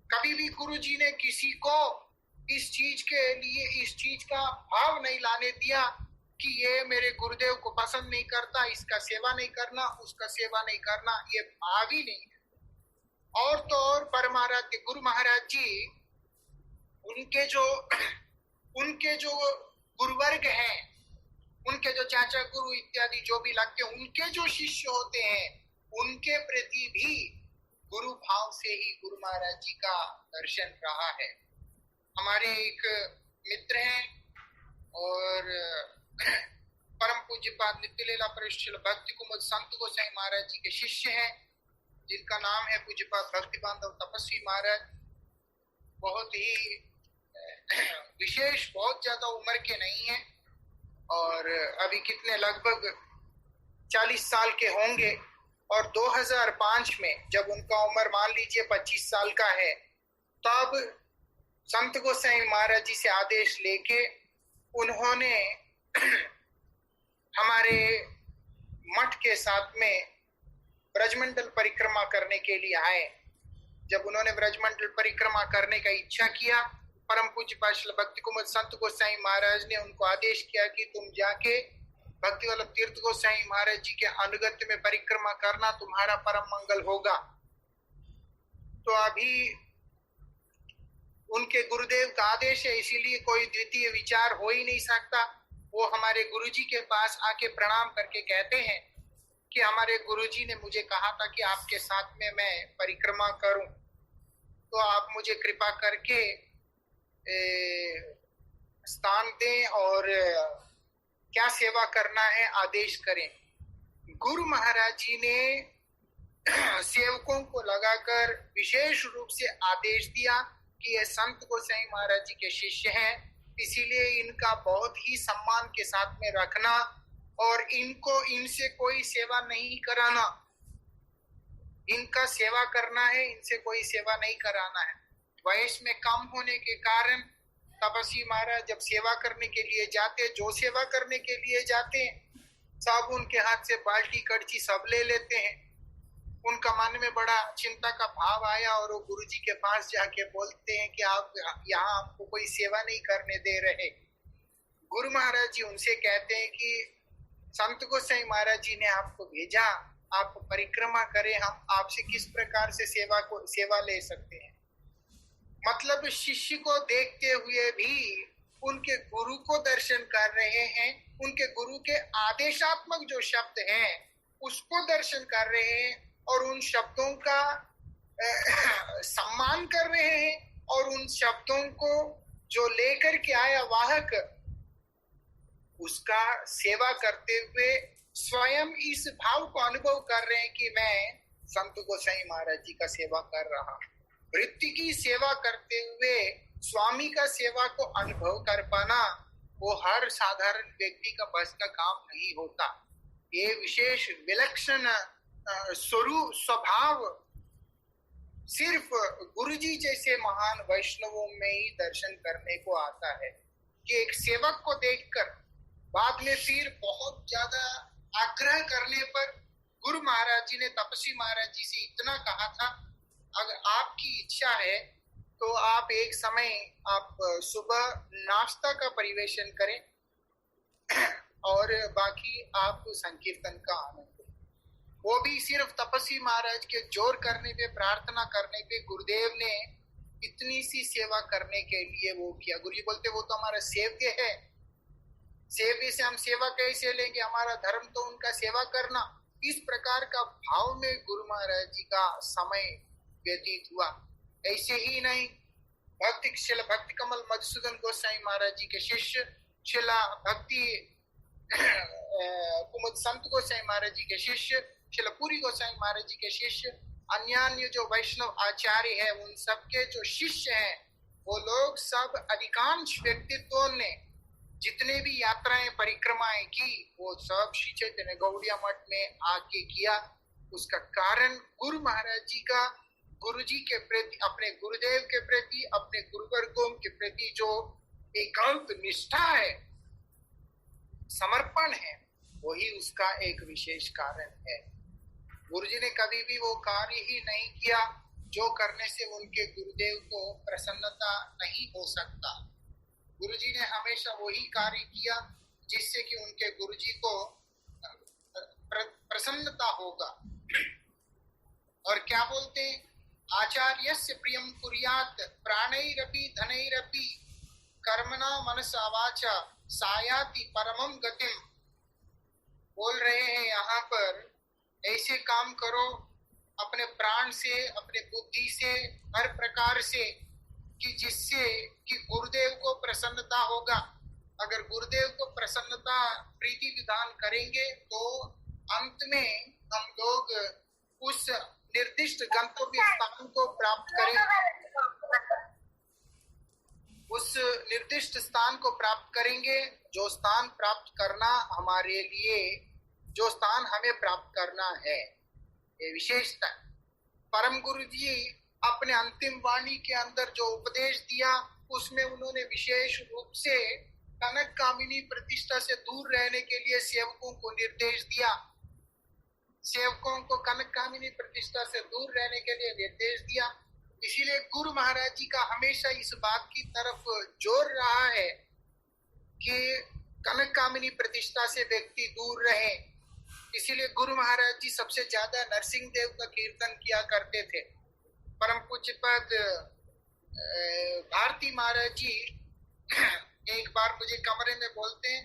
कभी भी गुरु जी ने किसी को इस चीज के लिए इस चीज का भाव नहीं लाने दिया कि ये मेरे गुरुदेव को पसंद नहीं करता, इसका सेवा नहीं करना, उसका सेवा नहीं करना, ये भाव ही नहीं है। और तो और परम आराध्य गुरु महाराज जी उनके जो गुरुवर्ग हैं, उनके जो चाचा गुरु इत्यादि जो भी लगते हैं, उनके जो शिष्य होते हैं, उनके प्रति भी गुरु भाव से ही गुरु महाराज जी का दर्शन रहा है। हमारे एक मित्र हैं और परम पूज्यपाद नित्यलीला परिश्रल भक्ति कुमुद संत गोसाई महाराज जी के शिष्य हैं, जिनका नाम है पूज्यपाद भक्ति बांधव तपस्वी महाराज। बहुत ही विशेष, बहुत ज्यादा उम्र के नहीं है और अभी कितने लगभग 40 साल के होंगे। और 2005 में जब उनका उम्र मान लीजिए 25 साल का है, तब संत गोसाई महाराज जी से आदेश लेके उन्होंने हमारे मठ के साथ में ब्रजमंडल परिक्रमा करने के लिए आए। जब उन्होंने ब्रजमंडल परिक्रमा करने का इच्छा किया, परम पूज्य पाशल भक्ति कुमुद संत गोसाई महाराज ने उनको आदेश किया कि तुम जाके भक्ति वल्लभ तीर्थ गोसाई महाराज जी के अनुगत्य में परिक्रमा करना, तुम्हारा परम मंगल होगा। तो अभी उनके गुरुदेव का आदेश है, इसीलिए कोई द्वितीय विचार हो ही नहीं सकता। वो हमारे गुरुजी के पास आके प्रणाम करके कहते हैं कि हमारे गुरुजी ने मुझे कहा था कि आपके साथ में मैं परिक्रमा करूं, तो आप मुझे कृपा करके स्थान दें और क्या सेवा करना है आदेश करें। गुरु महाराज जी ने सेवकों को लगाकर विशेष रूप से आदेश दिया कि ये संत गोसाई महाराज जी के शिष्य हैं, इसीलिए इनका बहुत ही सम्मान के साथ में रखना और इनसे कोई सेवा नहीं कराना, इनका सेवा करना है, इनसे कोई सेवा नहीं कराना है। वयस में कम होने के कारण तपस्वी महाराज जब सेवा करने के लिए जाते, जो सेवा करने के लिए जाते हैं, सब उनके हाथ से बाल्टी कड़ची सब ले लेते हैं। उनका मन में बड़ा चिंता का भाव आया और वो गुरुजी के पास जाके बोलते हैं कि आप यहाँ हमको कोई सेवा नहीं करने दे रहे। गुरु महाराज जी उनसे कहते हैं कि संत गोसाई महाराज जी ने आपको भेजा, आप परिक्रमा करें, हम आपसे किस प्रकार से सेवा ले सकते हैं। मतलब शिष्य को देखते हुए भी उनके गुरु को दर्शन कर रहे हैं, उनके गुरु के आदेशात्मक जो शब्द हैं उसको दर्शन कर रहे हैं और उन शब्दों का सम्मान कर रहे हैं और उन शब्दों को जो लेकर के आया वाहक उसका सेवा करते हुए स्वयं इस भाव को अनुभव कर रहे हैं कि मैं संत गोसाई महाराज जी का सेवा कर रहा हूं। वृत्ति की सेवा करते हुए स्वामी का सेवा को अनुभव कर पाना वो हर साधारण व्यक्ति का बस का काम नहीं होता। ये विशेष विलक्षण स्वरूप स्वभाव सिर्फ गुरुजी जैसे महान वैष्णवों में ही दर्शन करने को आता है कि एक सेवक को देखकर बाद में फिर बहुत ज्यादा आग्रह करने पर गुरु महाराज जी ने तपस्वी महाराज जी से इतना कहा था, अगर आपकी इच्छा है तो आप एक समय आप सुबह नाश्ता का परिवेशन करें और बाकी आप संकीर्तन का आनंद लें। वो भी सिर्फ तपस्वी महाराज के जोर करने पे, प्रार्थना करने पे गुरुदेव ने इतनी सी सेवा करने के लिए वो किया। गुरुजी बोलते वो तो हमारा सेव्य है, सेव्य से हम सेवा कैसे लेंगे, हमारा धर्म तो उनका सेवा करना। इस प्रकार का भाव में गुरु महाराज जी का समय व्यतीत हुआ। ऐसे ही नहीं, शिला भक्ति कमल मधुसूदन गोसाई महाराज जी के शिष्य, शिला भक्ति कुमुद संत गोसाई महाराज जी के शिष्य, शिला पूरी गोसाई महाराज जी के शिष्य, अन्य जो वैष्णव आचार्य है उन सबके जो शिष्य हैं वो लोग सब अधिकांश व्यक्तित्वों ने जितने भी यात्राएं परिक्रमाएं की वो सब श्री चैतन्य गौड़िया मठ में आके किया। उसका कारण गुरु महाराज जी का गुरु जी के प्रति, अपने गुरुदेव के प्रति, अपने गुरुवर्गों के प्रति जो एकांत निष्ठा है, समर्पण है, वही उसका एक विशेष कारण है। गुरु जी ने कभी भी वो कार्य ही नहीं किया जो करने से उनके गुरुदेव को प्रसन्नता नहीं हो सकता। गुरु जी ने हमेशा वही कार्य किया जिससे कि उनके गुरु जी को प्रसन्नता होगा। और क्या बोलते हैं, आचार्यस्य प्रियम कुर्यात् प्राणैरपि धनैरपि कर्मणा मनसा वाचा सायाति परमं गतिम। बोल रहे हैं यहाँ पर ऐसे काम करो अपने प्राण से, अपने बुद्धि से, हर प्रकार से कि जिससे कि गुरुदेव को प्रसन्नता होगा। अगर गुरुदेव को प्रसन्नता प्रीति विधान करेंगे तो अंत में हम लोग उस निर्दिष्ट गंतव्य स्थान को प्राप्त करेंगे, उस निर्दिष्ट स्थान को प्राप्त करेंगे जो स्थान प्राप्त करना हमारे लिए, जो स्थान हमें प्राप्त करना है। ये विशेषता परम गुरु जी अपने अंतिम वाणी के अंदर जो उपदेश दिया उसमें उन्होंने विशेष रूप से कनक कामिनी प्रतिष्ठा से दूर रहने के लिए सेवकों को निर्देश दिया। सेवकों को कनक कामिनी प्रतिष्ठा से दूर रहने के लिए निर्देश दिया। इसीलिए गुरु महाराज जी का हमेशा इस बात की तरफ जोर रहा है कि कनक कामिनी प्रतिष्ठा से व्यक्ति दूर रहे। इसीलिए गुरु महाराज जी सबसे ज्यादा नरसिंह देव का कीर्तन किया करते थे। परम पूज्य पद भारती महाराज जी एक बार मुझे कमरे में बोलते हैं,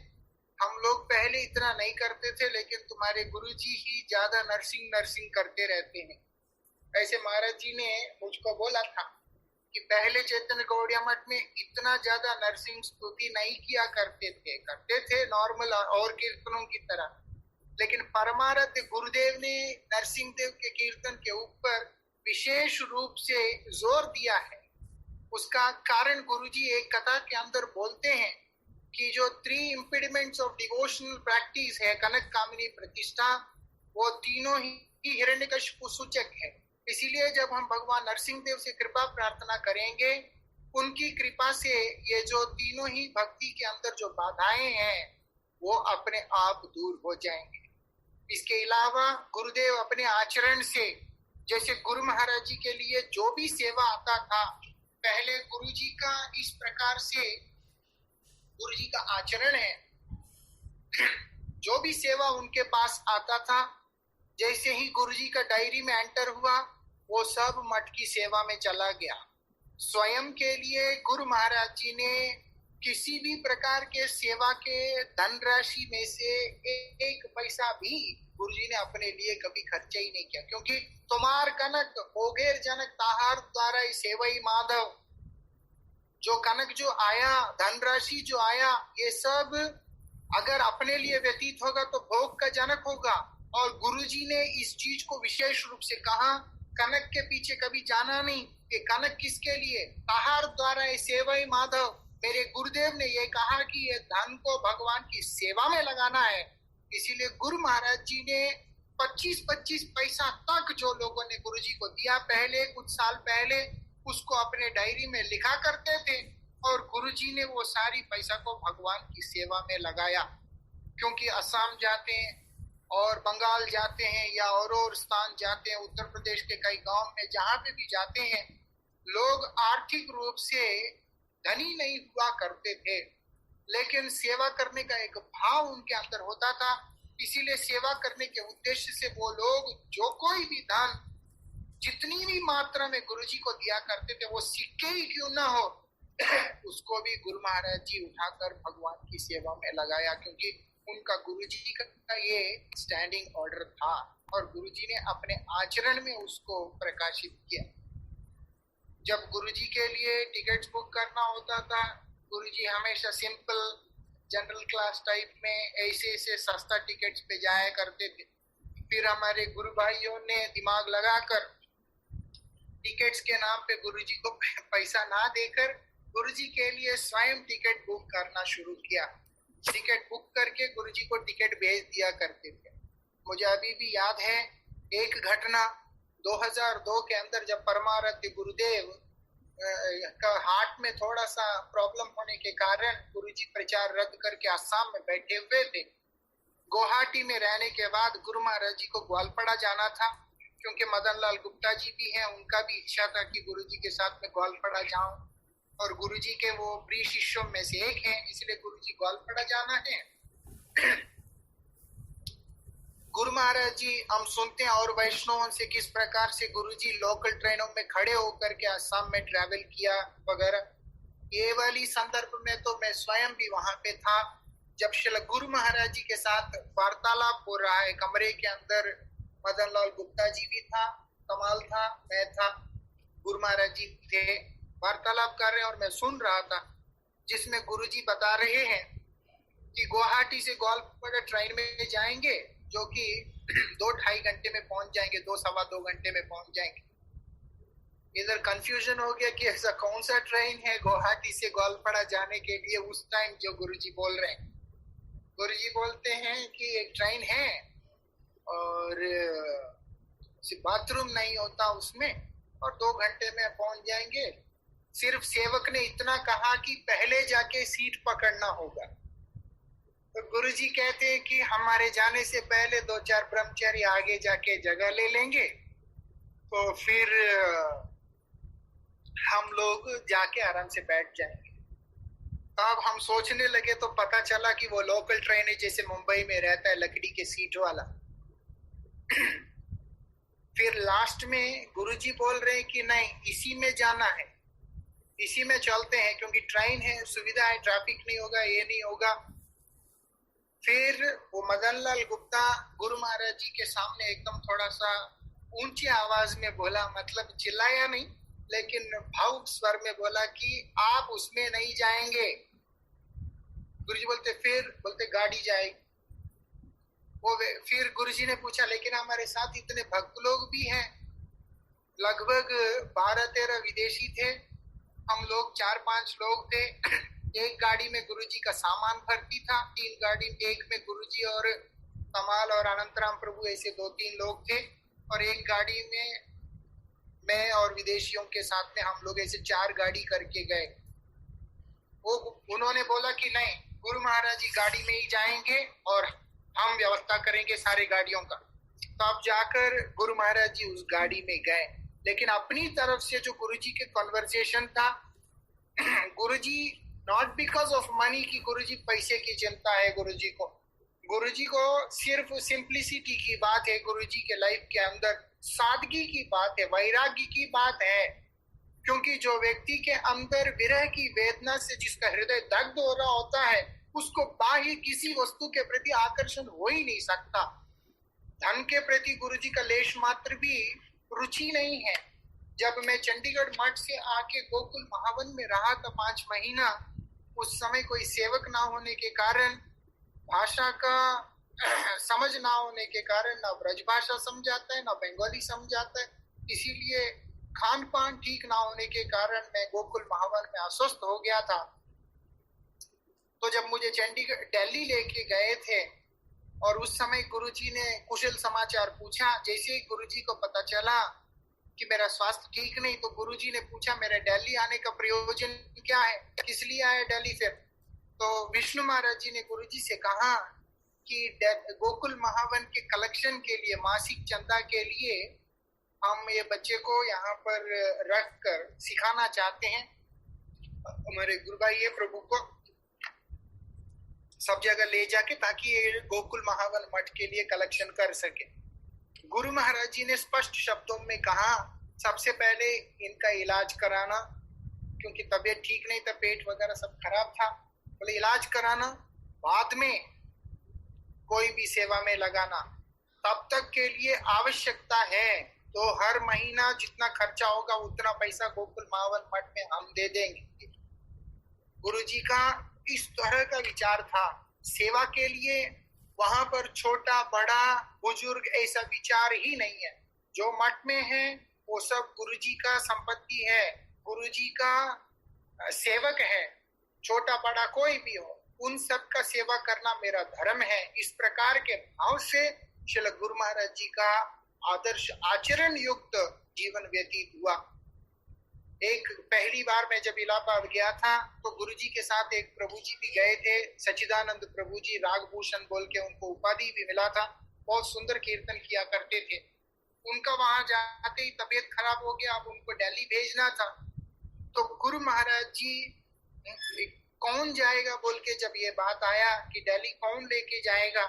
हम लोग पहले इतना नहीं करते थे लेकिन तुम्हारे गुरुजी ही ज्यादा नर्सिंग करते रहते हैं। ऐसे महाराज जी ने मुझको बोला था कि पहले चैतन्य गौड़िया मठ में इतना ज्यादा नरसिंह स्तुति नहीं किया करते थे नॉर्मल और कीर्तनों की तरह, लेकिन परमारथ गुरुदेव ने नरसिंह देव के कीर्तन के ऊपर विशेष रूप से जोर दिया है। उसका कारण गुरुजी एक कथा के अंदर बोलते हैं कि जो 3 इम्पीडिमेंट्स ऑफ डिवोशनल प्रैक्टिस है कनक कामिनी प्रतिष्ठा, वो तीनों ही हिरण्यकशिपु सूचक है। इसीलिए जब हम भगवान नरसिंह देव से कृपा प्रार्थना करेंगे, उनकी कृपा से ये जो तीनों ही भक्ति के अंदर जो बाधाएं हैं वो अपने आप दूर हो जाएंगे। इसके अलावा गुरुदेव अपने आचरण से, जैसे गुरु महाराज जी के लिए जो भी सेवा आता था, पहले गुरु जी का इस प्रकार से गुरु जी का आचरण है, जो भी सेवा उनके पास आता था, जैसे ही गुरु जी का डायरी में एंटर हुआ वो सब मठ की सेवा में चला गया। स्वयं के लिए गुरु महाराज जी ने किसी भी प्रकार के सेवा के धनराशि में से एक पैसा भी गुरुजी ने अपने लिए कभी खर्चा ही नहीं किया, क्योंकि तुम्हार कनक ओघेर जनक ताहार द्वारा सेवई माधव, जो कनक जो आया, धनराशि जो आया, ये सब अगर अपने लिए व्यतीत होगा तो भोग का जनक होगा। और गुरुजी ने इस चीज को विशेष रूप से कहा, कनक के पीछे कभी जाना नहीं। ये कनक किसके लिए? ताहार द्वारा ये सेवई माधव, मेरे गुरुदेव ने ये कहा कि ये धन को भगवान की सेवा में लगाना है। इसीलिए गुरु महाराज जी ने 25-25 पैसा तक जो लोगों ने गुरुजी को दिया पहले, कुछ साल पहले, उसको अपने डायरी में लिखा करते थे, और गुरुजी ने वो सारी पैसा को भगवान की सेवा में लगाया। क्योंकि असम जाते हैं और बंगाल जाते हैं या और स्थान जाते हैं, उत्तर प्रदेश के कई गांव में जहां पे भी जाते हैं, लोग आर्थिक रूप से धनी नहीं हुआ करते थे, लेकिन सेवा करने का एक भाव उनके अंदर होता था। इसीलिए सेवा करने के उद्देश्य से वो लोग जो कोई भी धन जितनी भी मात्रा में गुरुजी को दिया करते थे, वो सिक्के ही क्यों ना हो, उसको भी गुरु महाराज जी उठाकर भगवान की सेवा में लगाया, क्योंकि उनका गुरुजी का ये स्टैंडिंग ऑर्डर था और गुरुजी ने अपने आचरण में उसको प्रकाशित किया। जब गुरुजी के लिए टिकट्स बुक करना होता था, गुरुजी हमेशा सिंपल जनरल क्लास टाइप में ऐसे सस्ता टिकट्स पे जाया करते थे। फिर हमारे गुरु भाइयों ने दिमाग लगाकर टिकट्स के नाम पे गुरुजी को पैसा ना देकर गुरुजी के लिए स्वयं टिकट बुक करना शुरू किया। टिकट बुक करके गुरुजी को टिकट भेज दिया करते थे। मुझे अभी भी याद है एक घटना 2002 के अंदर, जब परमाराध्य गुरुदेव का हार्ट में थोड़ा सा प्रॉब्लम होने के कारण गुरुजी प्रचार रद्द करके आसाम में बैठे हुए थे। गुवाहाटी में रहने के बाद गुरु महाराज जी को ग्वालपड़ा जाना था, क्योंकि मदन लाल गुप्ता जी भी हैं, उनका भी इच्छा था कि गुरुजी के साथ में ग्वालपड़ा जाऊं, और गुरुजी के वो प्रिय शिष्यों में से एक हैं, इसलिए गुरुजी ग्वालपड़ा जाना है। गुरु महाराज जी हम सुनते हैं और वैष्णवों से किस प्रकार से गुरुजी लोकल ट्रेनों में खड़े होकर के असम में ट्रैवल किया वगैरह। ये वाली संदर्भ में तो मैं स्वयं भी वहां पे था, जब श्री गुरु महाराज जी के साथ वार्तालाप हो रहा है। कमरे के अंदर मदन लाल गुप्ता जी भी था, कमाल था, मैं था, गुरु महाराज जी थे, वार्तालाप कर रहे हैं और मैं सुन रहा था, जिसमें गुरुजी बता रहे हैं कि गुवाहाटी से ग्वालपड़ा ट्रेन में जाएंगे, जो कि 2-2.5 घंटे में पहुंच जाएंगे, 2-2.25 घंटे में पहुंच जाएंगे। इधर कंफ्यूजन हो गया कि ऐसा कौन सा ट्रेन है गुवाहाटी से ग्वालपड़ा जाने के लिए उस टाइम जो गुरुजी बोल रहे हैं। गुरुजी बोलते हैं कि एक ट्रेन है और बाथरूम नहीं होता उसमें, और 2 घंटे में पहुंच जाएंगे। सिर्फ सेवक ने इतना कहा कि पहले जाके सीट पकड़ना होगा। तो गुरुजी कहते हैं कि हमारे जाने से पहले 2-4 ब्रह्मचारी आगे जाके जगह ले लेंगे, तो फिर हम लोग जाके आराम से बैठ जाएंगे। तब हम सोचने लगे तो पता चला कि वो लोकल ट्रेन है, जैसे मुंबई में रहता है लकड़ी के सीट वाला। फिर लास्ट में गुरुजी बोल रहे हैं कि नहीं, इसी में जाना है, इसी में चलते हैं, क्योंकि ट्रेन है, सुविधा है, ट्रैफिक नहीं होगा, ये नहीं होगा। फिर वो मदन लाल गुप्ता गुरु महाराज जी के सामने एकदम थोड़ा सा ऊंची आवाज में बोला, मतलब चिल्लाया नहीं, लेकिन भावुक स्वर में बोला कि आप उसमें नहीं जाएंगे। गुरुजी बोलते, फिर बोलते गाड़ी जाएगी। वो फिर गुरुजी ने पूछा, लेकिन हमारे साथ इतने भक्त लोग भी हैं, लगभग 12-13 विदेशी थे, हम लोग 4-5 लोग थे। एक गाड़ी में गुरुजी का सामान भर्ती था, 3 गाड़ी, एक में गुरुजी और कमाल और अनंतराम प्रभु ऐसे 2-3 लोग थे, और एक गाड़ी में मैं और विदेशियों के साथ में हम लोग ऐसे 4 गाड़ी करके गए। वो उन्होंने बोला कि नहीं, गुरु महाराज जी गाड़ी में ही जाएंगे और हम व्यवस्था करेंगे सारे गाड़ियों का। तो अब जाकर गुरु महाराज जी उस गाड़ी में गए, लेकिन अपनी तरफ से जो गुरुजी के कन्वर्सेशन था, गुरुजी नॉट बिकॉज ऑफ मनी की गुरुजी पैसे की चिंता है गुरुजी को सिर्फ सिंप्लिसिटी की बात है, गुरुजी के लाइफ के अंदर सादगी की बात है, वैराग्य की बात है। क्योंकि जो व्यक्ति के अंदर विरह की वेदना से जिसका हृदय दग्ध हो रहा होता है, उसको बाह्य किसी वस्तु के प्रति आकर्षण हो ही नहीं सकता। धन के प्रति गुरुजी का लेश मात्र भी रुचि नहीं है। जब मैं चंडीगढ़ मठ से आके गोकुल महावन में रहा था 5 महीना, उस समय कोई सेवक ना होने के कारण, भाषा का समझ ना होने के कारण, ना ब्रज भाषा समझ आता है ना बंगाली समझ आता है, इसीलिए खान पान ठीक ना होने के कारण मैं गोकुल महावन में अस्वस्थ हो गया था। तो जब मुझे चंडीगढ़ दिल्ली लेके गए थे और उस समय गुरुजी ने कुशल समाचार पूछा, जैसे ही गुरुजी को पता चला कि मेरा स्वास्थ्य ठीक नहीं, तो गुरुजी ने पूछा मेरे दिल्ली आने का प्रयोजन क्या है, किस लिए आए दिल्ली फिर? तो विष्णु महाराज जी ने गुरुजी से कहा कि गोकुल महावन के कलेक्शन के लिए, मासिक चंदा के लिए हम ये बच्चे को यहाँ पर रख कर सिखाना चाहते हैं। हमारे गुरु भाई ये प्रभु को सब जगह ले जाके, ताकि ये गोकुल महावन मठ के लिए कलेक्शन कर सके। गुरु महाराज जी ने स्पष्ट शब्दों में कहा, सबसे पहले इनका इलाज कराना, क्योंकि तबीयत ठीक नहीं था, पेट वगैरह सब खराब था। बोले इलाज कराना, बाद में कोई भी सेवा में लगाना। तब तक के लिए आवश्यकता है तो हर महीना जितना खर्चा होगा उतना पैसा गोकुल महावन मठ में हम दे देंगे। गुरुजी का इस तरह का विचार था। सेवा के लिए वहां पर छोटा बड़ा बुजुर्ग ऐसा विचार ही नहीं है। जो मठ में है वो सब गुरुजी का संपत्ति है, गुरुजी का सेवक है। छोटा बड़ा कोई भी हो, उन सब का सेवा करना मेरा धर्म है। इस प्रकार के भाव से श्रील गुरु महाराज जी का आदर्श आचरण युक्त जीवन व्यतीत हुआ। एक पहली बार मैं जब इलाहाबाद गया था तो गुरुजी के साथ एक प्रभु जी भी गए थे, सच्चिदानंद प्रभु जी, रागभूषण बोल के उनको उपाधि भी मिला था। बहुत सुंदर कीर्तन किया करते थे। उनका वहां जाते ही तबीयत खराब हो गया, अब उनको दिल्ली भेजना था। तो गुरु महाराज जी कौन जाएगा बोल के जब ये बात आया कि दिल्ली कौन लेके जाएगा,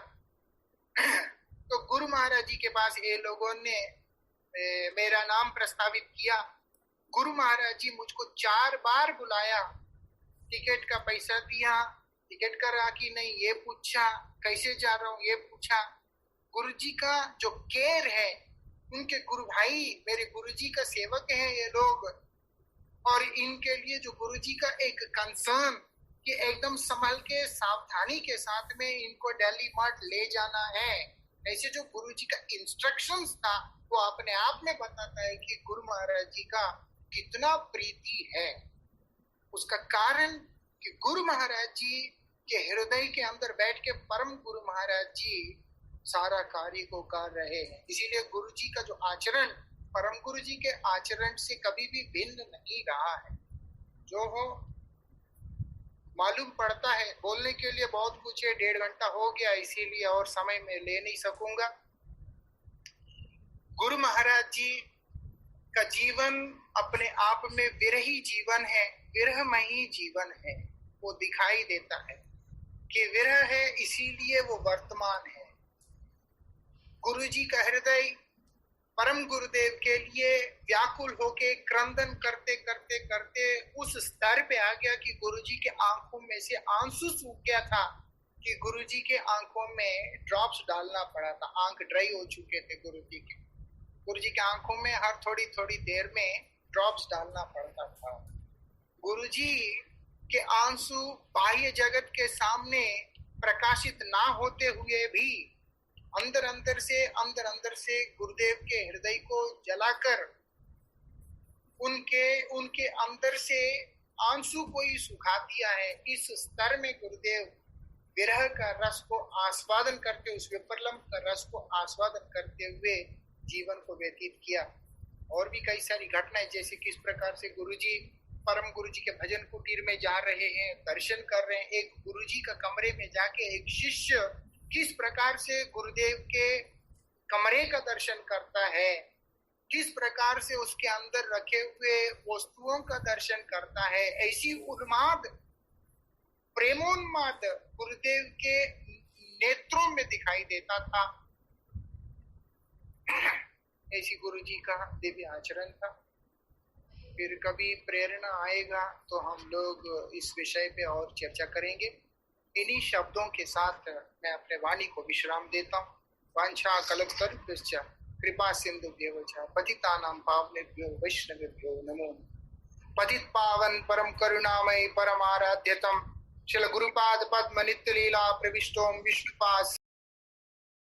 तो गुरु महाराज जी के पास ये लोगों ने मेरा नाम प्रस्तावित किया। गुरु महाराज जी मुझको 4 बार बुलाया, टिकट का पैसा दिया, टिकट करा कि नहीं ये पूछा, कैसे जा रहा हूँ ये पूछा। गुरु जी का जो केयर है, उनके गुरु भाई मेरे गुरु जी का सेवक है ये लोग, और इनके लिए जो गुरु जी का एक कंसर्न कि एकदम संभल के सावधानी के साथ में इनको दिल्ली मठ ले जाना है, ऐसे जो गुरु जी का इंस्ट्रक्शंस था वो अपने आप में बताता है कि गुरु महाराज जी का कितना प्रीति है। उसका कारण कि गुरु महाराज जी के हृदय के अंदर बैठ के परम गुरु महाराज जी सारा कार्य को कर रहे हैं। इसीलिए गुरु जी का जो आचरण परम गुरु जी के आचरण से कभी भी भिन्न नहीं रहा है। जो हो मालूम पड़ता है। बोलने के लिए बहुत कुछ है, 1.5 घंटा हो गया, इसीलिए और समय में ले नहीं सकूंगा। गुरु महाराज जी का जीवन अपने आप में विरही जीवन है, विरहमयी जीवन है। वो दिखाई देता है कि विरह है, इसीलिए वो वर्तमान है। गुरु जी का हृदय परम गुरुदेव के लिए व्याकुल होके क्रंदन करते करते करते उस स्तर पे आ गया कि गुरु जी के आंखों में से आंसू सूख गया था, कि गुरु जी के आंखों में ड्रॉप्स डालना पड़ा था। आंख ड्राई हो चुके थे गुरु जी के। गुरु जी के आंखों में हर थोड़ी थोड़ी देर में ड्रॉप्स डालना पड़ता था। गुरु जी के आंसू बाह्य जगत के सामने प्रकाशित ना होते हुए भी अंदर अंदर से गुरुदेव के हृदय को जलाकर उनके अंदर से आंसू को ही सुखा दिया है। इस स्तर में गुरुदेव विरह का रस को आस्वादन करते, उस विप्रलंब का रस को आस्वादन करते हुए जीवन को व्यतीत किया। और भी कई सारी घटनाएं, जैसे किस प्रकार से गुरुजी परम गुरुजी के भजन कुटीर में जा रहे हैं, दर्शन कर रहे हैं। एक गुरुजी का कमरे में जाके एक शिष्य किस प्रकार से गुरुदेव के कमरे का दर्शन करता है, किस प्रकार से उसके अंदर रखे हुए वस्तुओं का दर्शन करता है, ऐसी उन्माद प्रेमोन्माद गुरुदेव के नेत्रों में दिखाई देता था। ऐसी गुरु जी का दिव्य आचरण था। फिर कभी प्रेरणा आएगा तो हम लोग इस विषय पे और चर्चा करेंगे। इन्हीं शब्दों के साथ मैं अपने वाणी को विश्राम देता हूँ। वांछा कल्पतरुभ्यश्च कृपा सिंधुभ्येव च पतितानां पावनेभ्यो वैष्णवेभ्यो नमो नमः। पतित पावन परम करुणामय परम आराध्यतम शिल गुरुपाद पद्म नित्य लीला प्रविष्टोम विष्णुपाद